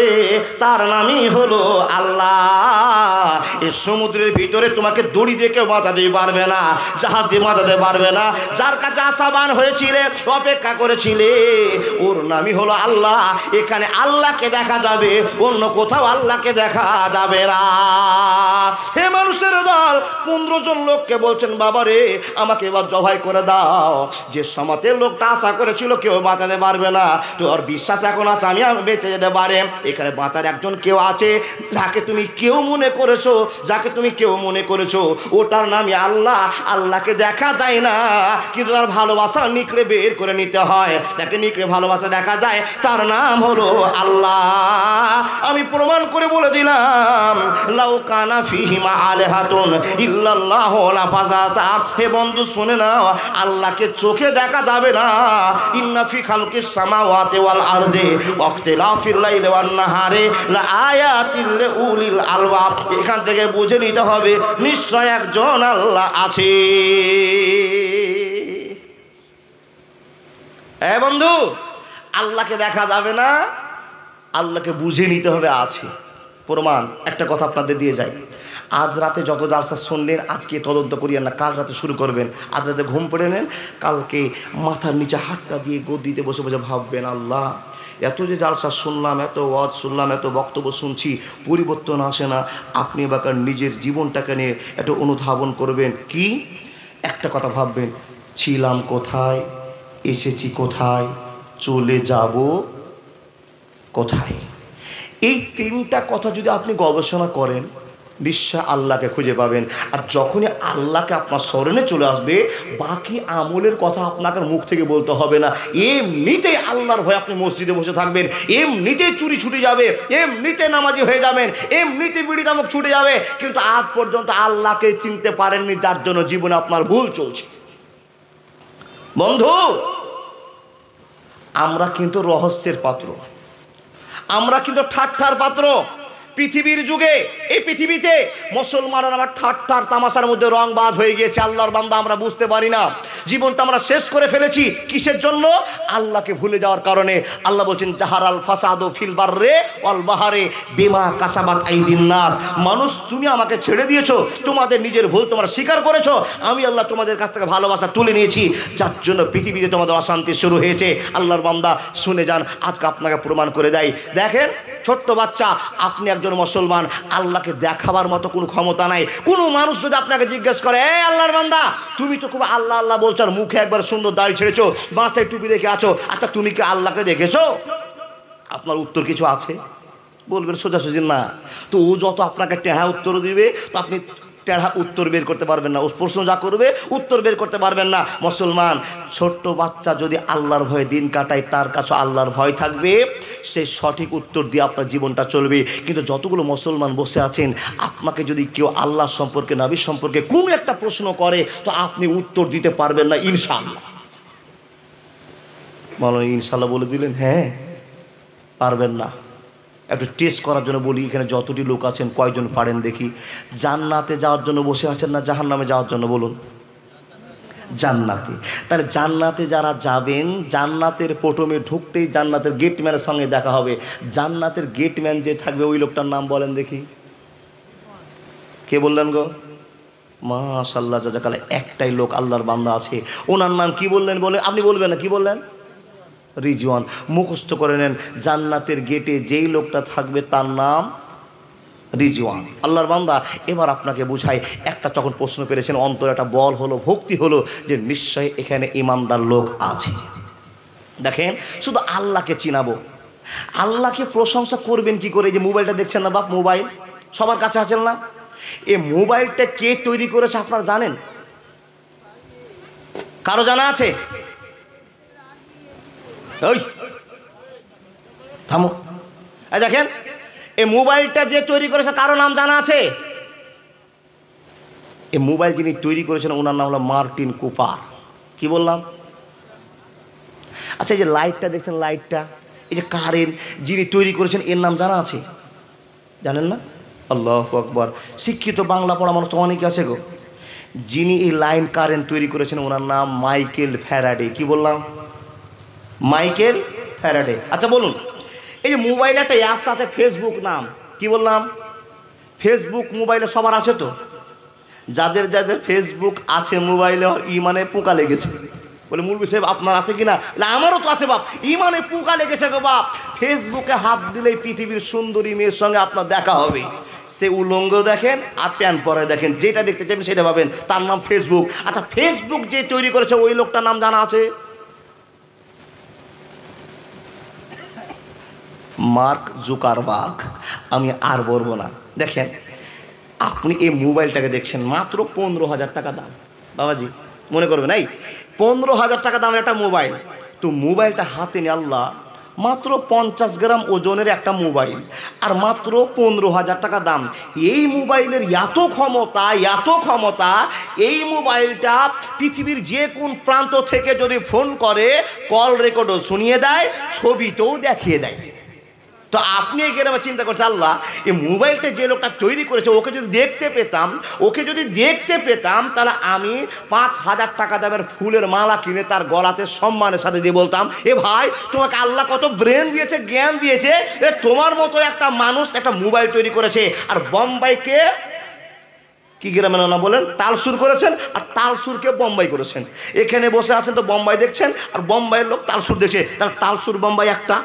তার নামই হলো আল্লাহ। এই সমুদ্রের ভিতরে তোমাকে দড়ি দিয়ে কেউ বাঁচাতে পারবে না, জাহাজ দিয়ে বাঁচাতে পারবে না। যার কাছে আশাবান হয়েছিলে, অপেক্ষা করেছিলে, ওর নামই হলো আল্লাহ। এখানে আল্লাহকে দেখা যাবে, অন্য কোথাও আল্লাহকে দেখা যাবে না। হে মানুষের দল, 15 জন লোককে বলছেন, বাবা রে আমাকে এবার জবাই করে দাও। যে সমাতের লোকটা আশা করেছিল কেউ বাঁচাতে পারবে না, তো ওর বিশ্বাস এখন আছে আমি বেঁচে যেতে পারে। এখানে বাঁচার একজন কেউ আছে, যাকে তুমি কেউ মনে করেছো, যাকে তুমি কেউ মনে করেছো, ওটার নামই আল্লাহ। আল্লাহকে দেখা যায় না, কিন্তু তার ভালোবাসা নিকড়ে বের করে নিতে হয়। তাকে নিকড়ে ভালোবাসা দেখা যায়, তার নাম হলো আল্লাহ। আমি প্রমাণ করে বলে দিলাম, লাউ কানা ফিহিমা আলিহাতুন ইল্লাল্লাহু লাফাযাতা। হে বন্ধু শুনে নাও, আল্লাহকে চোখে দেখা যাবে না। ইন্না ফি খালকিস সামাওয়াতি ওয়াল আরজি ওয়াখতিলাফিল লাইলি ওয়ান নাহারি লাআয়াতিল লিউলিল আলবাব। এখান থেকে বুঝে নিতে হবে নিশ্চয় একজন আল্লাহ আছে। হ্যাঁ বন্ধু, আল্লাহকে দেখা যাবে না, আল্লাহকে বুঝে নিতে হবে আছে। প্রমাণ একটা কথা আপনাদের দিয়ে যাই, আজ রাতে যত জালসা শুনলেন আজকে তদন্ত করিয়েন না, কাল রাতে শুরু করবেন। আজ রাতে ঘুম পড়ে নেন, কালকে মাথার নিচে হাতটা দিয়ে গদিতে বসে বসে ভাববেন, আল্লাহ এত যে জালসা শুনলাম, এত ওয়াজ শুনলাম, এত বক্তব্য শুনছি, পরিবর্তন আসে না। আপনি এবার নিজের জীবনটাকে নিয়ে একটু অনুধাবন করবেন। কি একটা কথা ভাববেন, ছিলাম কোথায়, এসেছি কোথায়, চলে যাব কোথায়। এই তিনটা কথা যদি আপনি গবেষণা করেন, নিশ্চয় আল্লাহকে খুঁজে পাবেন। আর যখনই আল্লাহকে আপনার স্মরণে চলে আসবে, বাকি আমলের কথা আপনাকে মুখ থেকে বলতে হবে না। এমনিতেই আল্লাহর ভয়ে আপনি মসজিদে বসে থাকবেন, এমনিতেই চুরি ছুটে যাবে, এমনিতে নামাজি হয়ে যাবেন, এমনিতে বিড়ি তামাক ছুটে যাবে। কিন্তু আজ পর্যন্ত আল্লাহকে চিনতে পারেননি, যার জন্য জীবনে আপনার ভুল চলছে। বন্ধু, আমরা কিন্তু রহস্যের পাত্র, আমরা কিন্তু ঠাট্টার পাত্র। পৃথিবীর যুগে, এই পৃথিবীতে মুসলমানরা আবার ঠাট্টার তামাশার মধ্যে রংবাজ হয়ে গিয়েছে। আল্লাহর বান্দা আমরা বুঝতে পারি না, জীবনটা আমরা শেষ করে ফেলেছি। কিসের জন্য? আল্লাহকে ভুলে যাওয়ার কারণে। আল্লাহ বলছেন, জাহারাল ফাসাদু ফিল বাররে ওয়াল বাহারে বিমা কাসাবাত আইদিন নাস। মানুষ, তুমি আমাকে ছেড়ে দিয়েছো, তোমাদের নিজের ভুল তোমরা স্বীকার করেছো, আমি আল্লাহ তোমাদের কাছ থেকে ভালোবাসা তুলে নিয়েছি, যার জন্য পৃথিবীতে তোমাদের অশান্তি শুরু হয়েছে। আল্লাহর বান্দা শুনে যান, আজকে আপনাকে প্রমাণ করে দেয়। দেখেন, ছোট্ট বাচ্চা, আপনি একজন মুসলমান, আল্লাহকে দেখাবার মতো কোনো ক্ষমতা নাই। কোনো মানুষ যদি আপনাকে জিজ্ঞেস করে, এই আল্লাহর বান্দা, তুমি তো খুব আল্লাহ আল্লাহ বলছো, আর মুখে একবার সুন্দর দাড়ি ছেড়েছো, মাথায় টুপি রেখে আছো, আচ্ছা তুমি কি আল্লাহকে দেখেছো? আপনার উত্তর কিছু আছে? বলবেন সোজাসুজি না। তো ও যত আপনাকে টেढ़ा উত্তর দিবে, তো আপনি টেढ़ा উত্তর বের করতে পারবেন না। ও প্রশ্ন যা করবে উত্তর বের করতে পারবেন না। মুসলমান, ছোট্ট বাচ্চা যদি আল্লাহর ভয়ে দিন কাটায়, তার কাছে আল্লাহর ভয় থাকবে, সে সঠিক উত্তর দিয়ে আপনার জীবনটা চলবে। কিন্তু যতগুলো মুসলমান বসে আছেন, আপনাকে যদি কেউ আল্লাহ সম্পর্কে, নবী সম্পর্কে কোনো একটা প্রশ্ন করে, তো আপনি উত্তর দিতে পারবেন না ইনশাআল্লাহ। বলো ইনশাআল্লাহ বলে দিলেন, হ্যাঁ পারবেন না। একটু টেস্ট করার জন্য বলি, এখানে যতটি লোক আছেন কয়জন পারেন দেখি। জান্নাতে যাওয়ার জন্য বসে আছেন না জাহান্নামে যাওয়ার জন্য? বলুন, জান্নাতে। তাহলে জান্নাতে যারা যাবেন, জান্নাতের প্রথমে ঢুকতেই জান্নাতের গেটম্যানের সঙ্গে দেখা হবে। জান্নাতের গেটম্যান যে থাকবে, ওই লোকটার নাম বলেন দেখি। কে বললেন গো? মাশাআল্লাহ, জাযাকাল্লাহ। একটাই লোক আল্লাহর বান্দা আছে, ওনার নাম কি বললেন? বলে আপনি বলবেন না, কি বললেন? রিজওয়ান। মুখস্থ করে নেন, জান্নাতের গেটে যেই লোকটা থাকবে তার নাম রিজওয়ান। আল্লাহর বান্দা, এবার আপনাকে বুঝাই। একটা যখন প্রশ্ন পেরেছেন, অন্তরে একটা বল হলো, ভক্তি হলো, যে নিশ্চয়ই এখানে ইমানদার লোক আছে। দেখেন, শুধু আল্লাহকে চিনাবো, আল্লাহকে প্রশংসা করবেন কি করে? যে মোবাইলটা দেখছেন না বাপ, মোবাইল সবার কাছে আছেন না? এই মোবাইলটা কে তৈরি করেছে আপনারা জানেন? কারো জানা আছে? ওই থামো, এই দেখেন, এই মোবাইলটা যে তৈরি করেছে কারো নাম জানা আছে? এই মোবাইল যিনি তৈরি করেছেন, ওনার নাম হলো মার্টিন কুপার। কি বললাম? আচ্ছা, এই যে লাইটটা দেখছেন, লাইটটা, এই যে কারেন্ট যিনি তৈরি করেছেন, এর নাম জানা আছে? জানেন না? আল্লাহু আকবার। শিক্ষিত বাংলা পড়া মানুষ তো অনেকে আছে গো। যিনি এই লাইন কারেন্ট তৈরি করেছেন, ওনার নাম মাইকেল ফ্যারাডে। কি বললাম? Michael Faraday. আচ্ছা বলুন, এই যে মোবাইলে একটা অ্যাপস আছে ফেসবুক নাম, কি বললাম? ফেসবুক মোবাইলে সবার আছে তো? যাদের যাদের ফেসবুক আছে মোবাইলে, ইমানে পোকা লেগেছে। বলে মুলবি সাহেব আপনার আছে কি না? আমারও তো আছে বাপ, ইমানে পোকা লেগেছে গো বাপ। ফেসবুকে হাত দিলেই পৃথিবীর সুন্দরী মেয়ের সঙ্গে আপনার দেখা হবে। সে উলঙ্গ দেখেন আর প্যান্ট পরে দেখেন, যেটা দেখতে চাইবেন সেটা পাবেন, তার নাম ফেসবুক। আচ্ছা, ফেসবুক যে তৈরি করেছে ওই লোকটার নাম জানা আছে? Mark Zuckerberg. আমি আর বলবো না। দেখেন, আপনি এই মোবাইলটাকে দেখছেন, মাত্র 15,000 টাকা দাম। বাবাজি মনে করবেন, এই 15,000 টাকা দামের একটা মোবাইল। তো মোবাইলটা হাতে নিয়ে আল্লাহ, মাত্র 50 গ্রাম ওজনের একটা মোবাইল, আর মাত্র 15,000 টাকা দাম। এই মোবাইলের এত ক্ষমতা, এত ক্ষমতা, এই মোবাইলটা পৃথিবীর যে কোন প্রান্ত থেকে যদি ফোন করে, কল রেকর্ডও শুনিয়ে দেয়, ছবিতেও দেখিয়ে দেয়। তো আপনি এখানে চিন্তা করছেন, আল্লাহ এই মোবাইলটা যে লোকটা তৈরি করেছে, ওকে যদি দেখতে পেতাম, তাহলে আমি 5,000 টাকা দামের ফুলের মালা কিনে তার গলাতে সম্মানের সাথে দিয়ে বলতাম, এ ভাই তোমাকে আল্লাহ কত ব্রেন দিয়েছে, জ্ঞান দিয়েছে, তোমার মতো একটা মানুষ একটা মোবাইল তৈরি করেছে। আর বোম্বাইকে কি গ্রামে না বলেন? তালসুর করেছেন, আর তালসুরকে বোম্বাই করেছেন। এখানে বসে আছেন তো বোম্বাই দেখছেন, আর বোম্বাইয়ের লোক তালসুর দেখছে, তাহলে তালসুর বোম্বাই একটা।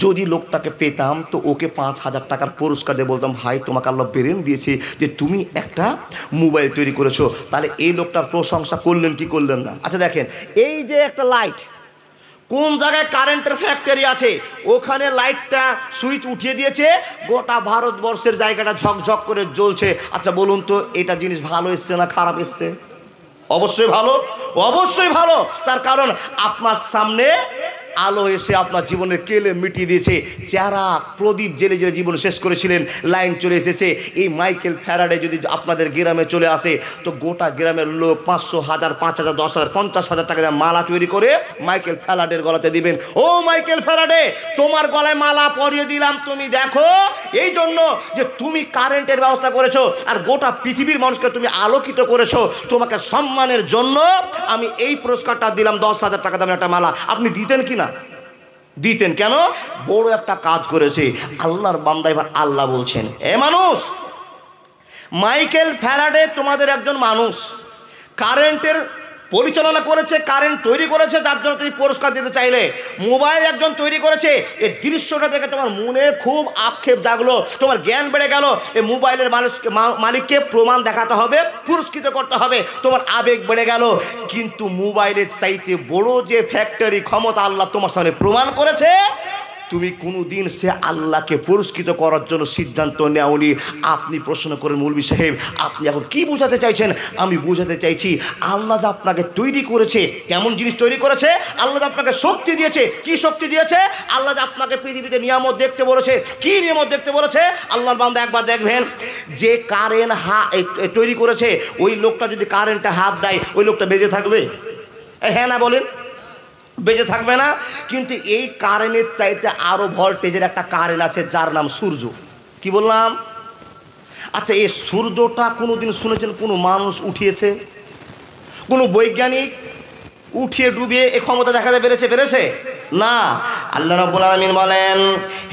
যদি লোকটাকে পেতাম তো ওকে 5,000 টাকার পুরস্কার দিয়ে বলতাম, ভাই তোমাকে আল্লাহ ব্রেন দিয়েছে যে তুমি একটা মোবাইল তৈরি করেছো। তাহলে এই লোকটার প্রশংসা করলেন কি করলেন না? আচ্ছা দেখেন, এই যে একটা লাইট, কোন জায়গায় কারেন্টের ফ্যাক্টরি আছে ওখানে লাইটটা সুইচ উঠিয়ে দিয়েছে, গোটা ভারতবর্ষের জায়গাটা ঝকঝক করে জ্বলছে। আচ্ছা বলুন তো, এটা জিনিস ভালো এসছে না খারাপ এসছে? অবশ্যই ভালো, অবশ্যই ভালো। তার কারণ আপনার সামনে আলো এসে আপনার জীবনের কেলে মিটিয়ে দিয়েছে। যারা প্রদীপ জেলে জেলে জীবন শেষ করেছিলেন, লাইন চলে এসেছে। এই মাইকেল ফ্যারাডে যদি আপনাদের গ্রামে চলে আসে তো গোটা গ্রামের লোক 500, 1000, 5000, 10,000, 50,000 টাকা দিয়ে মালা তৈরি করে মাইকেল ফ্যারাডের গলাতে দিবেন। ও মাইকেল ফ্যারাডে, তোমার গলায় মালা পরিয়ে দিলাম, তুমি দেখো, এই জন্য যে তুমি কারেন্টের ব্যবস্থা করেছো আর গোটা পৃথিবীর মানুষকে তুমি আলোকিত করেছো। তোমাকে সম্মানের জন্য আমি এই পুরস্কারটা দিলাম, 10,000 টাকা দামের একটা মালা। আপনি দিতেন কি না? দিতেন। কেন? বড় একটা কাজ করেছে আল্লাহর বান্দা। এবার আল্লাহ বলছেন, এ মানুষ, মাইকেল ফ্যারাডে তোমাদের একজন মানুষ, কারেন্টের পরিচালনা করেছে, কারেন্ট তৈরি করেছে, যার জন্য তুমি পুরস্কার দিতে চাইলে। মোবাইল একজন তৈরি করেছে, এই দৃশ্যটা দেখে তোমার মনে খুব আক্ষেপ জাগলো, তোমার জ্ঞান বেড়ে গেল। এই মোবাইলের মালিককে প্রমাণ দেখাতে হবে, পুরস্কৃত করতে হবে, তোমার আবেগ বেড়ে গেল। কিন্তু মোবাইলের চাইতে বড় যে ফ্যাক্টরি ক্ষমতা আল্লাহ তোমার সামনে প্রমাণ করেছে, তুমি কোনো দিন সে আল্লাহকে পুরস্কৃত করার জন্য সিদ্ধান্ত নেওনি। আপনি প্রশ্ন করেন, মৌলভী সাহেব আপনি এখন কি বোঝাতে চাইছেন? আমি বোঝাতে চাইছি, আল্লাহ যা আপনাকে তৈরি করেছে, কেমন জিনিস তৈরি করেছে, আল্লাহ যা আপনাকে শক্তি দিয়েছে, কি শক্তি দিয়েছে, আল্লাহ যা আপনাকে পৃথিবীতে নিয়ামত দেখতে বলেছে, কি নিয়ামত দেখতে বলেছে, আল্লাহর বান্দা একবার দেখবেন, যে কারেন্ট তৈরি করেছে ওই লোকটা যদি কারেন্টে হাত দেয় ওই লোকটা বেঁচে থাকবে? হ্যাঁ না বলেন? বেঁচে থাকবে না। কিন্তু এই কারেন্টের চাইতে আরো ভোল্টেজের একটা কারেন্ট আছে যার নাম সূর্য। কি বললাম? আচ্ছা, এই সূর্যটা কোনোদিন শুনেছেন কোনো মানুষ উঠিয়েছে? কোনো বৈজ্ঞানিক উঠিয়ে ডুবিয়ে এই ক্ষমতা দেখাতে পেরেছে? না। আল্লাহ রাব্বুল আলামিন বলেন,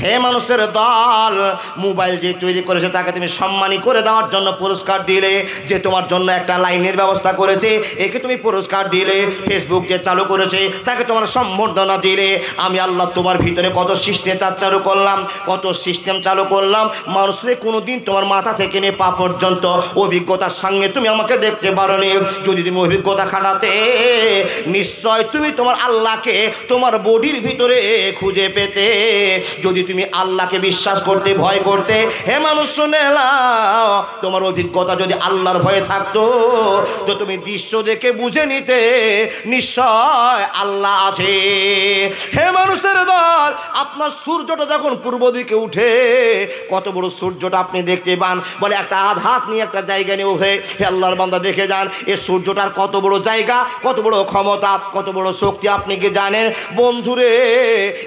হে মানুষের দল, মোবাইল যে তৈরি করেছে তাকে তুমি সম্মানী করে দেওয়ার জন্য পুরস্কার দিলে, যে তোমার জন্য একটা লাইনের ব্যবস্থা করেছে একে তুমি পুরস্কার দিলে, ফেসবুক যে চালু করেছে তাকে তোমার সম্বর্ধনা দিলে। আমি আল্লাহ তোমার ভিতরে কত সিস্টেম চালু করলাম, কত সিস্টেম চালু করলাম, মানুষের কোনো দিন তোমার মাথা থেকে নিয়ে পা পর্যন্ত অভিজ্ঞতার সঙ্গে তুমি আমাকে দেখতে পারোনি। যদি তুমি অভিজ্ঞতা খাটাতে, নিশ্চয় তুমি তোমার আল্লাহকে তোমার বডির ভিতরে খুঁজে পেতে। যদি তুমি আল্লাহকে বিশ্বাস করতে, ভয় করতে, হে মানুষ শুনে নাও, তোমার অভিজ্ঞতা যদি আল্লাহর ভয়ে থাকতো তো তুমি দৃশ্য দেখে বুঝে নিতে নিশ্চয় আল্লাহ আছে। হে মানুষের দল, আপনার সূর্যটা যখন পূর্ব দিকে উঠে, কত বড় সূর্যটা আপনি দেখতে পান, বলে একটা আঘাত নিয়ে একটা জায়গা নিয়ে উঠে। হে আল্লাহর বান্দা দেখে যান, এই সূর্যটার কত বড় জায়গা, কত বড় ক্ষমতা, কত বড় শক্তি আপনি কি জানেন? বন্ধুরে,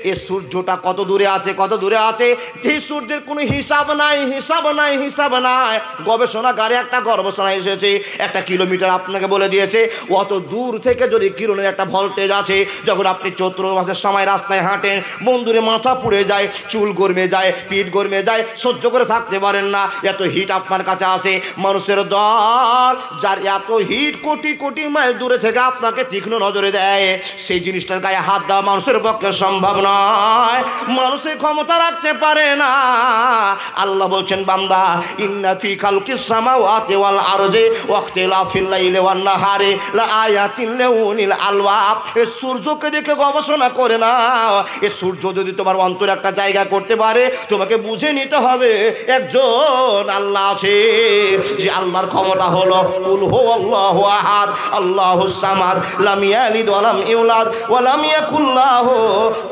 এই সূর্যটা কত দূরে আছে, কত দূরে আছে, যে সূর্যের কোনো হিসাব নাই, হিসাব নাই, হিসাব নাই। গবেষণাগারে একটা গবেষণা এসেছে, 1 কিলোমিটার আপনাকে বলে দিয়েছে অত দূর থেকে যদি কিরণের একটা ভোল্টেজ আছে, যখন আপনি চৈত্র মাসের সময় রাস্তায় হাঁটেন, বন্ধুরে মাথা পুড়ে যায়, চুল গরমে যায়, পিঠ গরমে যায়, সহ্য করে থাকতে পারেন না, এত হিট আপনার কাছে আসে। মানুষের দল, যার এত হিট কোটি কোটি মাইল দূরে থেকে আপনাকে তীক্ষ্ণ নজরে দেয়, সেই জিনিসটার গায়ে হাত দেওয়া মানুষের পক্ষে সম্ভব নয়, মানুষের ক্ষমতা রাখতে পারে না। আল্লাহ বলছেন, বান্দা, ইন্না ফি খালকিস সামাওয়াতি ওয়াল আরজি ওয়াখতিলাফিল লাইলি ওয়ান নাহারি লাআয়াতিন লিউলিল আলবাব। এই সূর্যকে দেখে গবেষণা করে না, এই সূর্য যদি তোমার অন্তরে একটা জায়গা করতে পারে, তোমাকে বুঝে নিতে হবে একজন আল্লাহ আছে, যে আল্লাহর ক্ষমতা হলো কুল হুয়াল্লাহু আহাদ আল্লাহুস সামাদ লাম ইয়ালিদ ওয়া লাম ইউলাদ ওয়া লাম ইয়াকুল লাহু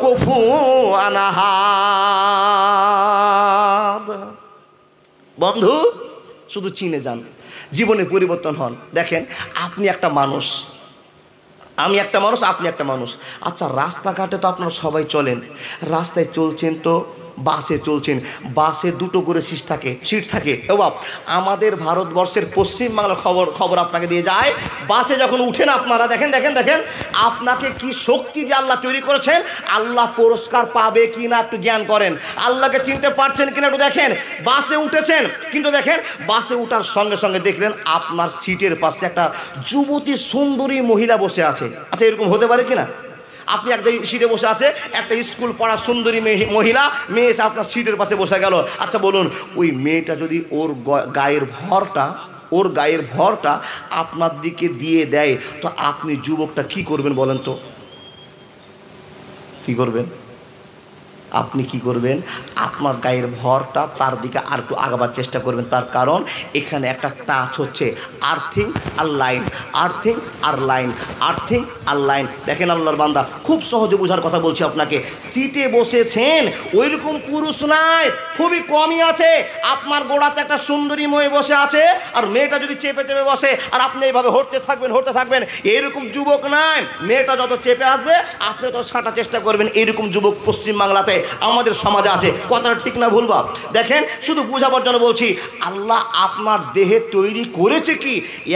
কুফুয়ান আহাদ। বন্ধু, শুধু চিনে যান, জীবনে পরিবর্তন হন। দেখেন, আপনি একটা মানুষ, আমি একটা মানুষ, আপনি একটা মানুষ। আচ্ছা, রাস্তাঘাটে তো আপনারা সবাই চলেন, রাস্তায় চলছেন তো বাসে চলছেন, বাসে দুটো করে সিট থাকে। ও বাপ, আমাদের ভারতবর্ষের পশ্চিমবাংলার খবর আপনাকে দিয়ে যায়। বাসে যখন উঠেন আপনারা দেখেন আপনাকে কি শক্তি দিয়ে আল্লাহ তৈরি করেছেন, আল্লাহ পুরস্কার পাবে কি না একটু জ্ঞান করেন, আল্লাহকে চিনতে পারছেন কিনা একটু দেখেন। বাসে উঠেছেন, কিন্তু দেখেন বাসে উঠার সঙ্গে সঙ্গে দেখলেন আপনার সিটের পাশে একটা যুবতী সুন্দরী মহিলা বসে আছে। আচ্ছা, এরকম হতে পারে কিনা? আপনি একটা সিটে বসে আছে, একটা স্কুল পড়া সুন্দরী মেয়ে এসে আপনার সিটের পাশে বসে গেল। আচ্ছা বলুন, ওই মেয়েটা যদি ওর গায়ের ভরটা আপনার দিকে দিয়ে দেয়, তো আপনি যুবকটা কি করবেন বলেন তো? কি করবেন? আপনি কি করবেন? আপনার গায়ের ভরটা তার দিকে আর একটু আগাবার চেষ্টা করবেন। তার কারণ এখানে একটা টাচ হচ্ছে, আর্থিং আর লাইন, আর্থিং আর লাইন, আর্থিং আর লাইন। দেখেন আল্লাহর বান্দা, খুব সহজে বোঝার কথা বলছি আপনাকে। সিটে বসেছেন, ওইরকম পুরুষ নাই, খুবই কমই আছে। আপনার গোড়াতে একটা সুন্দরী মেয়ে বসে আছে, আর মেয়েটা যদি চেপে চেপে বসে আর আপনি এইভাবে হটতে থাকবেন, এরকম যুবক নাই। মেয়েটা যত চেপে আসবে আপনি তো ছাঁটার চেষ্টা করবেন, এরকম যুবক পশ্চিমবাংলাতে আমাদের সমাজে আছে। কথাটা ঠিক না ভুল বাপ? দেখেন, শুধু বোঝাবার জন্য বলছি, আল্লাহ আপনার দেহে তৈরি করেছে কি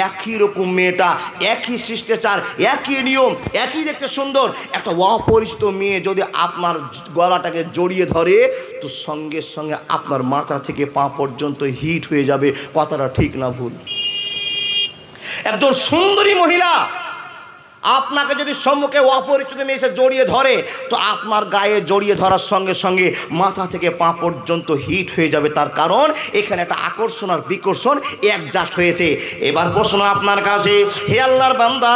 একই রকম মেয়েটা, একই শিষ্টাচার, একই নিয়ম, একই দেখতে সুন্দর। একটা অপরিচিত মেয়ে যদি আপনার গলাটাকে জড়িয়ে ধরে, তো সঙ্গে সঙ্গে আপনার মাথা থেকে পা পর্যন্ত হিট হয়ে যাবে। কথাটা ঠিক না ভুল? একজন সুন্দরী মহিলা আপনাকে যদি সম্মুখে অপরিচিত মেয়ে এসে জড়িয়ে ধরে, তো আপনার গায়ে জড়িয়ে ধরার সঙ্গে সঙ্গে মাথা থেকে পা পর্যন্ত হিট হয়ে যাবে। তার কারণ এখানে একটা আকর্ষণ আর বিকর্ষণ অ্যাডজাস্ট হয়েছে। এবার প্রশ্ন আপনার কাছে, হে আল্লাহর বান্দা,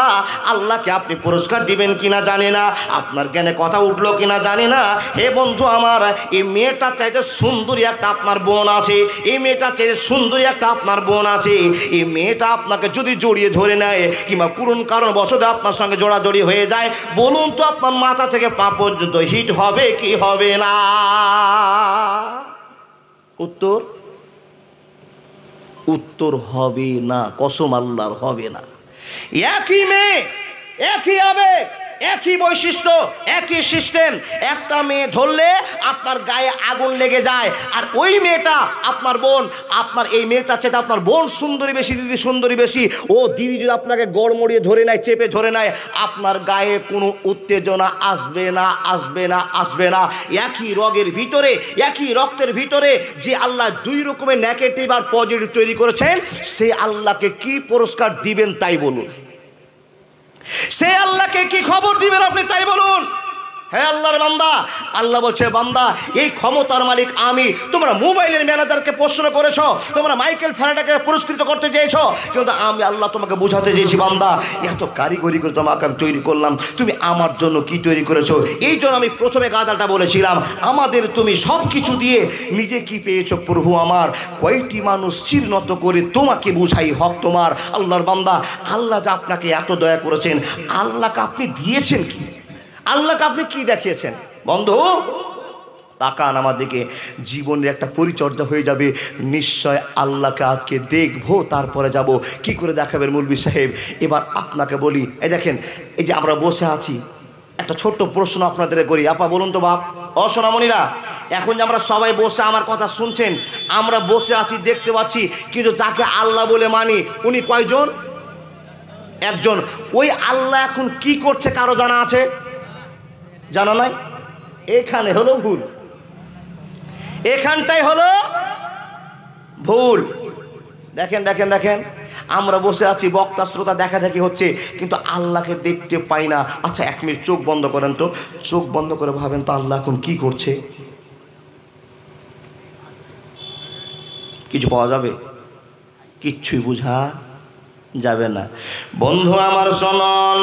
আল্লাহকে আপনি পুরস্কার দিবেন কিনা জানি না, আপনার জ্ঞানে কথা উঠলো কিনা জানি না। হে বন্ধু আমার, এই মেয়েটার চাইতে সুন্দরী একটা আপনার বোন আছে, এই মেয়েটার চাইতে সুন্দরী একটা আপনার বোন আছে। এই মেয়েটা আপনাকে যদি জড়িয়ে ধরে নেয়, কিংবা কোন কারণ বশত আপনার সঙ্গে জোড়াজড়ি হয়ে যায়, বলুন তো আপনার মাথা থেকে পা পর্যন্ত হিট হবে কি হবে না? উত্তর হবে না, কসম আল্লাহর হবে না। একই মেয়ে, একই আবেগ, একই বৈশিষ্ট্য, একই সিস্টেম। একটা মেয়ে ধরলে আপনার গায়ে আগুন লেগে যায়, আর ওই মেয়েটা আপনার বোন, আপনার এই মেয়েটার চেয়ে আপনার বোন সুন্দরী বেশি, দিদি সুন্দরী বেশি। ও দিদি যদি আপনাকে গড়মড়িয়ে ধরে নেয়, চেপে ধরে নেয়, আপনার গায়ে কোনো উত্তেজনা আসবে না। একই রগের ভিতরে, একই রক্তের ভিতরে যে আল্লাহ দুই রকমের নেগেটিভ আর পজিটিভ তৈরি করেছেন, সে আল্লাহকে কি পুরস্কার দিবেন তাই বলুন? সে আল্লাহকে কি খবর দিবেন আপনি তাই বলুন? হে আল্লাহর বান্দা, আল্লাহ বলছে, বান্দা এই ক্ষমতার মালিক আমি। তোমরা মোবাইলের ম্যানেজারকে প্রশ্ন করেছো, তোমরা মাইকেল ফ্যারাডেকে পুরস্কৃত করতে চেয়েছো, কিন্তু আমি আল্লাহ তোমাকে বোঝাতে চেয়েছি, বান্দা এত কারিগরি করে তোমাকে আমি তৈরি করলাম, তুমি আমার জন্য কি তৈরি করেছো? এই জন্য আমি প্রথমে গাজালটা বলেছিলাম, আমাদের তুমি সব কিছু দিয়ে নিজে কি পেয়েছো প্রভু আমার? কয়টি মানুষ শির নত করে তোমাকে বুঝাই হক তোমার। আল্লাহর বান্দা, আল্লাহ যা আপনাকে এত দয়া করেছেন, আল্লাহকে আপনি দিয়েছেন কি? আল্লাহকে আপনি কি দেখিয়েছেন? বন্ধু তাকান আমার দিকে, জীবনের একটা পরিচর্যা হয়ে যাবে। নিশ্চয় আল্লাহকে আজকে দেখবো, তারপরে যাব। কি করে দেখাবেন মৌলভী সাহেব? এবার আপনাকে বলি, এই দেখেন, এই যে আমরা বসে আছি, একটা ছোট্ট প্রশ্ন আপনাদের করি। আপা বলুন তো বাপ, সোনামণিরা, এখন যে আমরা সবাই বসে আমার কথা শুনছেন, আমরা বসে আছি, দেখতে পাচ্ছি, কিন্তু যাকে আল্লাহ বলে মানি উনি কয়জন? একজন। ওই আল্লাহ এখন কি করছে কারো জানা আছে? জানা নাই? এখানে হলো ভুল, এখানটাই হলো ভুল। দেখেন, আমরা বসে আছি, বক্তা শ্রোতা দেখাদেখি হচ্ছে, কিন্তু আল্লাহকে দেখতে পাই না। আচ্ছা, 1 মিনিট চোখ বন্ধ করেন তো, চোখ বন্ধ করে ভাবেন তো আল্লাহ এখন কি করছে? কিছু পাওয়া যাবে? কিচ্ছুই বোঝা যাবে না। বন্ধু আমার শুনুন,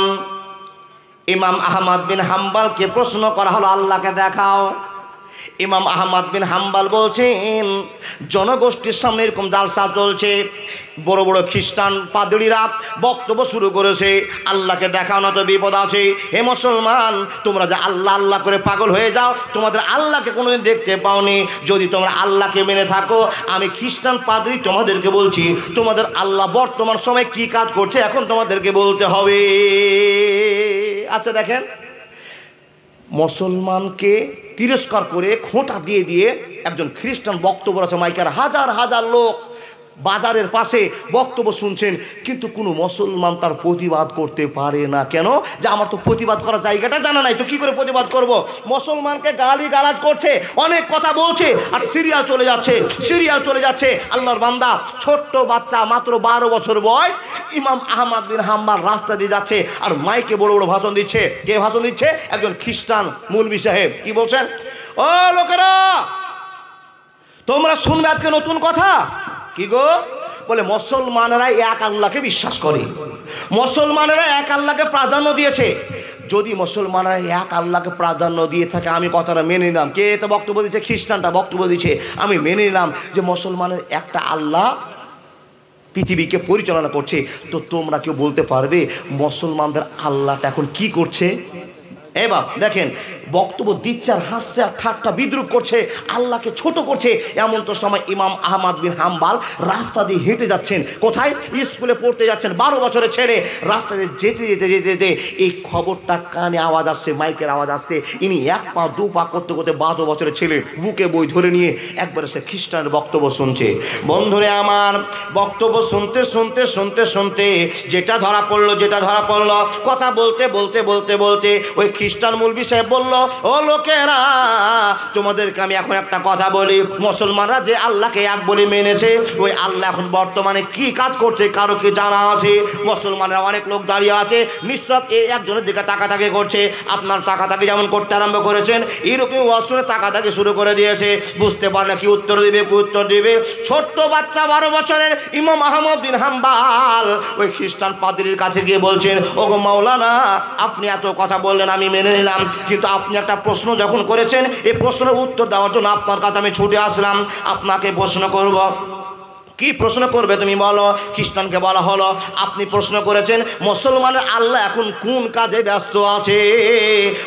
ইমাম আহমদ বিন হাম্বলকে প্রশ্ন করা হলো, আল্লাহকে দেখাও। ইমাম আহমদ বিন হাম্বল বলছেন, জনগোষ্ঠীর সামনে এরকম জালসা চলছে, বড় বড় খ্রিস্টান পাদ্রীরা বক্তব্য শুরু করেছে, আল্লাহকে দেখানো তো বিপদ আছে। হে মুসলমান, তোমরা যে আল্লাহ আল্লাহ করে পাগল হয়ে যাও, তোমাদের আল্লাহকে কোনোদিন দেখতে পাওনি। যদি তোমরা আল্লাহকে মেনে থাকো, আমি খ্রিস্টান পাদ্রী তোমাদেরকে বলছি, তোমাদের আল্লাহ বর্তমান সময়ে কি কাজ করছে এখন তোমাদেরকে বলতে হবে। আচ্ছা দেখেন, মুসলমানকে তিরস্কার করে খোঁটা দিয়ে দিয়ে একজন খ্রিস্টান বক্তব্য আছে মাইকের, হাজার হাজার লোক বাজারের পাশে বক্তব্য শুনছেন, কিন্তু কোনো মুসলমান তার প্রতিবাদ করতে পারে না। কেন? যে আমার তো প্রতিবাদ করার জায়গাটা জানা নাই, তো কি করে প্রতিবাদ করব? মুসলমানকে গালি গালাজ করছে, অনেক কথা বলছে, আর সিরিয়াল চলে যাচ্ছে। আল্লাহর বান্দা, ছোট্ট বাচ্চা মাত্র 12 বছর বয়স, ইমাম আহমদ বিন হাম্বল রাস্তা দিয়ে যাচ্ছে আর মাইকে বড় বড় ভাষণ দিচ্ছে। কে ভাষণ দিচ্ছে? একজন খ্রিস্টান মৌলভী সাহেব। কি বলছেন? ও লোকেরা, তোমরা শুনবে আজকে নতুন কথা। কি গো? বলে মুসলমানেরা এক আল্লাহকে বিশ্বাস করে, মুসলমানেরা এক আল্লাহকে প্রাধান্য দিয়েছে। যদি মুসলমানেরা এক আল্লাহকে প্রাধান্য দিয়ে থাকে, আমি কথাটা মেনে নিলাম। কে তো বক্তব্য দিচ্ছে? খ্রিস্টানটা বক্তব্য দিচ্ছে। আমি মেনে নিলাম যে মুসলমানের একটা আল্লাহ পৃথিবীকে পরিচালনা করছে। তো তোমরা কেউ বলতে পারবে মুসলমানদের আল্লাহটা এখন কি করছে? এবার দেখেন, বক্তব্য দিচ্ছে আর হাসছে আর ঠাট্টা বিদ্রুপ করছে, আল্লাহকে ছোট করছে। এমন তো সময় ইমাম আহমদ বিন হাম্বল রাস্তা দিয়ে হেঁটে যাচ্ছেন। কোথায়? স্কুলে পড়তে যাচ্ছেন। 12 বছরের ছেলে রাস্তা দিয়ে যেতে এই খবরটা কানে আওয়াজ আসছে, মাইকের আওয়াজ আসছে। ইনি 1 পা 2 পা করতে করতে 12 বছরের ছেলে বুকে বই ধরে নিয়ে একবারে সে খ্রিস্টানের বক্তব্য শুনছে। বন্ধুরে আমার, বক্তব্য শুনতে যেটা ধরা পড়লো কথা বলতে ওই খ্রিস্টান মৌলভী সাহেব বলল, ও লোকেরা, তোমাদেরকে আমি এখন একটা কথা বলি। মুসলমানরা যে আল্লাহকে এক বলে মেনেছে, ওই আল্লাহ এখন বর্তমানে কি কাজ করছে কারো কি জানা আছে? মুসলমানরা অনেক লোক দাঁড়িয়ে আছে, নিঃসব এই একজনের দিকে তাকাতাকি করছে। আপনার তাকাতাকি যেমন করতে আরম্ভ করেছেন, এরকম ওয়াসুনে তাকাতাকি শুরু করে দিয়েছে। বুঝতে পারে না কি উত্তর দিবে। ছোট্ট বাচ্চা 12 বছরের ইমাম আহমদ বিন হাম্বল ওই খ্রিস্টান পাদ্রীর কাছে গিয়ে বলছেন, ওগো মাওলানা, আপনি এত কথা বললেন, আমি মেনে নিলাম, কিন্তু আপনি একটা প্রশ্ন যখন করেছেন, এই প্রশ্নের উত্তর দেওয়ার জন্য আপনার কাছে আমি ছুটে আসলাম। আপনাকে প্রশ্ন করব। কি প্রশ্ন করবে তুমি বলো? খ্রিস্টানকে বলা হলো, আপনি প্রশ্ন করেছেন মুসলমানের আল্লাহ এখন কোন কাজে ব্যস্ত আছে,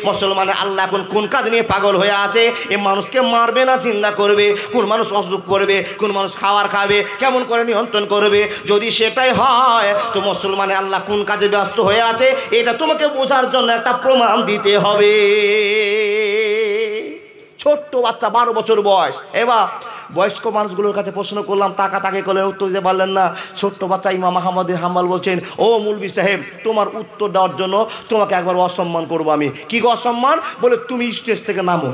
মুসলমানের আল্লাহ এখন কোন কাজ নিয়ে পাগল হয়ে আছে। এ মানুষকে মারবে না চিন্তা করবে, কোন মানুষ অসুখ করবে, কোন মানুষ খাবার খাবে, কেমন করে নিয়ন্ত্রণ করবে। যদি সেটাই হয়, তো মুসলমানের আল্লাহ কোন কাজে ব্যস্ত হয়ে আছে, এটা তোমাকে বোঝার জন্য একটা প্রমাণ দিতে হবে। ছোট্ট বাচ্চা 12 বছর বয়স। এবার বয়স্ক মানুষগুলোর কাছে প্রশ্ন করলাম, তাকে করলেন, উত্তর দিতে পারলেন না। ছোট্ট বাচ্চা ইমাম আহমদ বিন হাম্বল বলছেন, ও মৌলভী সাহেব, তোমার উত্তর দেওয়ার জন্য তোমাকে একবার অসম্মান করবো আমি। কি গো অসম্মান? বলে, তুমি স্টেজ থেকে নামো,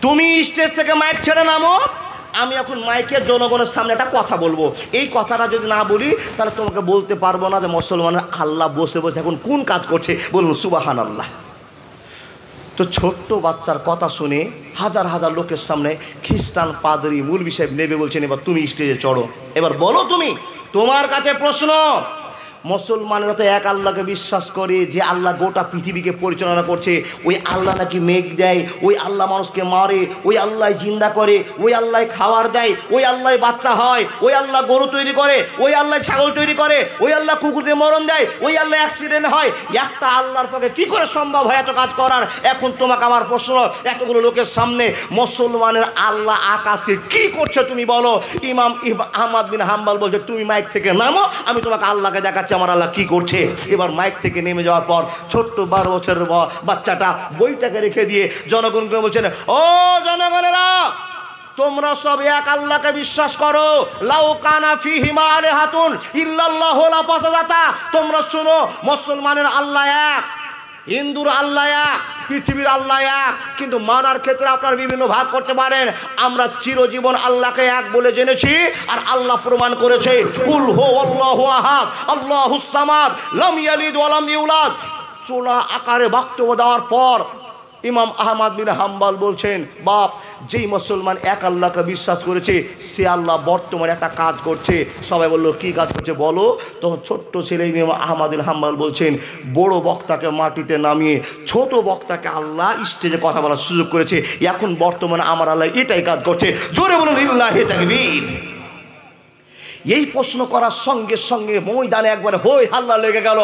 তুমি স্টেজ থেকে মাইক ছেড়ে নামো। আমি এখন মাইকের জনগণের সামনে একটা কথা বলবো। এই কথাটা যদি না বলি, তাহলে তোমাকে বলতে পারবো না যে মুসলমানের আল্লাহ বসে বসে এখন কোন কাজ করছে। বলুন সুবহানাল্লাহ। তো ছোট্ট বাচ্চার কথা শুনে হাজার হাজার লোকের সামনে খ্রিস্টান পাদ্রী মৌলভী সাহেব নেবে বলছেন, এবার তুমি স্টেজে চড়ো, এবার বলো তুমি, তোমার কাছে প্রশ্ন। মুসলমানেরা তো এক আল্লাহকে বিশ্বাস করে, যে আল্লাহ গোটা পৃথিবীকে পরিচালনা করছে। ওই আল্লাহ নাকি মেঘ দেয়, ওই আল্লাহ মানুষকে মারে, ওই আল্লাহ জিন্দা করে, ওই আল্লাহ খাবার দেয়, ওই আল্লাহ বাচ্চা হয়, ওই আল্লাহ গরু তৈরি করে, ওই আল্লাহ ছাগল তৈরি করে, ওই আল্লাহ কুকুরদের মরণ দেয়, ওই আল্লাহ অ্যাক্সিডেন্ট হয়। একটা আল্লাহর পক্ষে কি করে সম্ভব হয় এত কাজ করার? এখন তোমাকে আমার প্রশ্ন, এতগুলো লোকের সামনে মুসলমানের আল্লাহ আকাশে কি করছে তুমি বলো। ইমাম আহমদ বিন হাম্বল বলছে, তুমি মাইক থেকে নামো, আমি তোমাকে আল্লাহকে দেখাচ্ছি আমার আল্লাহ কি করছে। এবার মাইক থেকে নেমে যাওয়ার পর ছোট্ট 12 বছরের বাচ্চাটা বইটাকে রেখে দিয়ে জনগণকে বলছেন, ও জনগণেরা, তোমরা সব এক আল্লাহকে বিশ্বাস করো। লাউ কানা ফীহিমা আলিহাতুন ইল্লাল্লাহু লা ফাসাদাতা। তোমরা শুনো, মুসলমানের আল্লাহ এক, হিন্দুর আল্লাহ এক, পৃথিবীর আল্লাহ এক, কিন্তু মানার ক্ষেত্রে আপনারা বিভিন্ন ভাগ করতে পারেন। আমরা চিরজীবন আল্লাহকে এক বলে জেনেছি, আর আল্লাহ প্রমাণ করেছে, কুল হুয়াল্লাহু আহাদ আল্লাহুস সামাদ লাম ইয়ালিদ ওয়া লাম ইউলাদ। চোলা আকারে বক্তব্য দেওয়ার পর ইমাম আহমদ বিন হাম্বল বলছেন, বাপ, যেই মুসলমান এক আল্লাহকে বিশ্বাস করেছে, সে আল্লাহ বর্তমানে একটা কাজ করছে। সবাই বলল, কি কাজ করছে বলো। তখন ছোট্ট ছেলে ইমাম আহমদ বিন হাম্বল বলছেন, বড় বক্তাকে মাটিতে নামিয়ে ছোট বক্তাকে আল্লাহ স্টেজে কথা বলার সুযোগ করেছে। এখন বর্তমানে আমার আল্লাহ এটাই কাজ করছে। জোরে বলুন লিল্লাহি তাকবীর। এই প্রশ্ন করার সঙ্গে সঙ্গে ময়দানে একবারে হই হাল্লা লেগে গেল।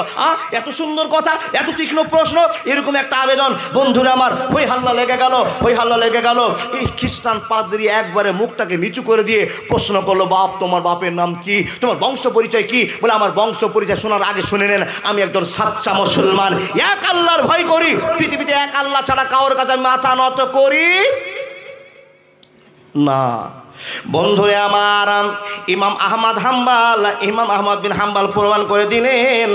এত সুন্দর কথা, এত তীক্ষ্ণ প্রশ্ন, এরকম একটা আবেদন, বন্ধুরা আমার, হই হাল্লা লেগে গেল, হই হাল্লা লেগে গেল। এই খ্রিস্টান পাদ্রী একবারে মুখটাকে নিচু করে দিয়ে প্রশ্ন করলো, বাপ তোমার বাপের নাম কি, তোমার বংশ পরিচয় কি? বলে আমার বংশ পরিচয় শোনার আগে শুনে নেন, আমি একজন সাচ্চা মুসলমান, এক আল্লাহর ভয় করি, পৃথিবীতে এক আল্লাহ ছাড়া কারোর কাছে মাথা নত করি না। বন্ধুরে আমার, ইমাম আহমদ বিন হাম্বাল প্রমাণ করে দিলেন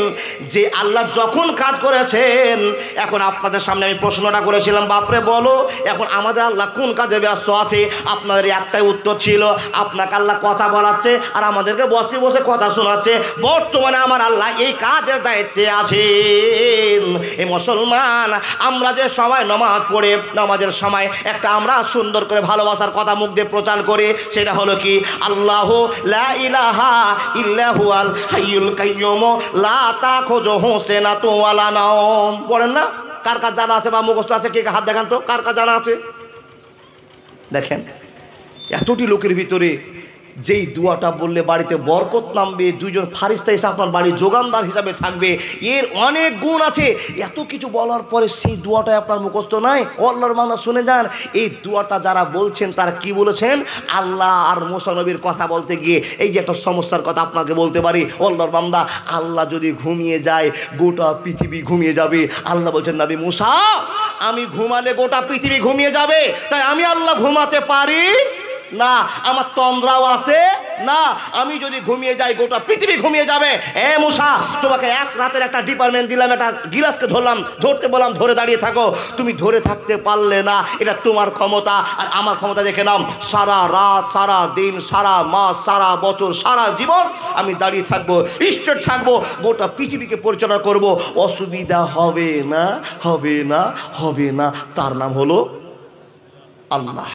যে আল্লাহ যখন কাজ করেছেন, এখন আপনাদের সামনে আমি প্রশ্নটা করেছিলাম, বাপরে বলো এখন আমাদের আল্লাহ কোন কাজে ব্যস্ত আছে? আপনাদের একটাই উত্তর ছিল, আপনাকে আল্লাহ কথা বলাচ্ছে আর আমাদেরকে বসে বসে কথা শোনাচ্ছে। বর্তমানে আমার আল্লাহ এই কাজের দায়িত্বে আছেন। এই মুসলমান, আমরা যে সময় নামাজ পড়ে, নামাজের সময় একটা আমরা সুন্দর করে ভালোবাসার কথা মুখ দিয়ে প্রচার করি, সেটা হলো কি, আল্লাহ লা ইলাহা ইল্লা হুয়াল হাইয়ুল কাইয়্যুম লা তাখুযুহু সিনাতুন ওয়ালা নাওম। পড়েন না? কার কার জানা আছে বা মুখস্থ আছে? কে হাত দেখান তো, কার কার জানা আছে? দেখেন, এতটি লোকের ভিতরে যেই দুয়াটা বললে বাড়িতে বরকত নামবে, দুইজন ফারিস্তা এসে আপনার বাড়ির যোগানদার হিসাবে থাকবে, এর অনেক গুণ আছে। এত কিছু বলার পরে সেই দুয়াটা আপনার মুখস্থ নাই? আল্লাহর বান্দা শুনে যান, এই দুয়াটা যারা বলছেন তারা কি বলেছেন? আল্লাহ আর মুসা নবীর কথা বলতে গিয়ে এই যে একটা সমস্যার কথা আপনাকে বলতে পারি, আল্লাহর বান্দা, আল্লাহ যদি ঘুমিয়ে যায় গোটা পৃথিবী ঘুমিয়ে যাবে। আল্লাহ বলছেন, নবী মুসা, আমি ঘুমালে গোটা পৃথিবী ঘুমিয়ে যাবে, তাই আমি আল্লাহ ঘুমাতে পারি না, আমার তন্দ্রাও আছে না, আমি যদি ঘুমিয়ে যাই গোটা পৃথিবী ঘুমিয়ে যাবে। এ মুসা, তোমাকে এক রাতের একটা ডিপার্টমেন্ট দিলাম, একটা গিলাসকে ধরতে বললাম, ধরে দাঁড়িয়ে থাকো, তুমি ধরে থাকতে পারলে না, এটা তোমার ক্ষমতা। আর আমার ক্ষমতা দেখে নাও, সারা রাত, সারা দিন, সারা মাস, সারা বছর, সারা জীবন আমি দাঁড়িয়ে থাকবো, স্টেট থাকবো, গোটা পৃথিবীকে পরিচালনা করব, অসুবিধা হবে না, হবে না, হবে না। তার নাম হলো আল্লাহ।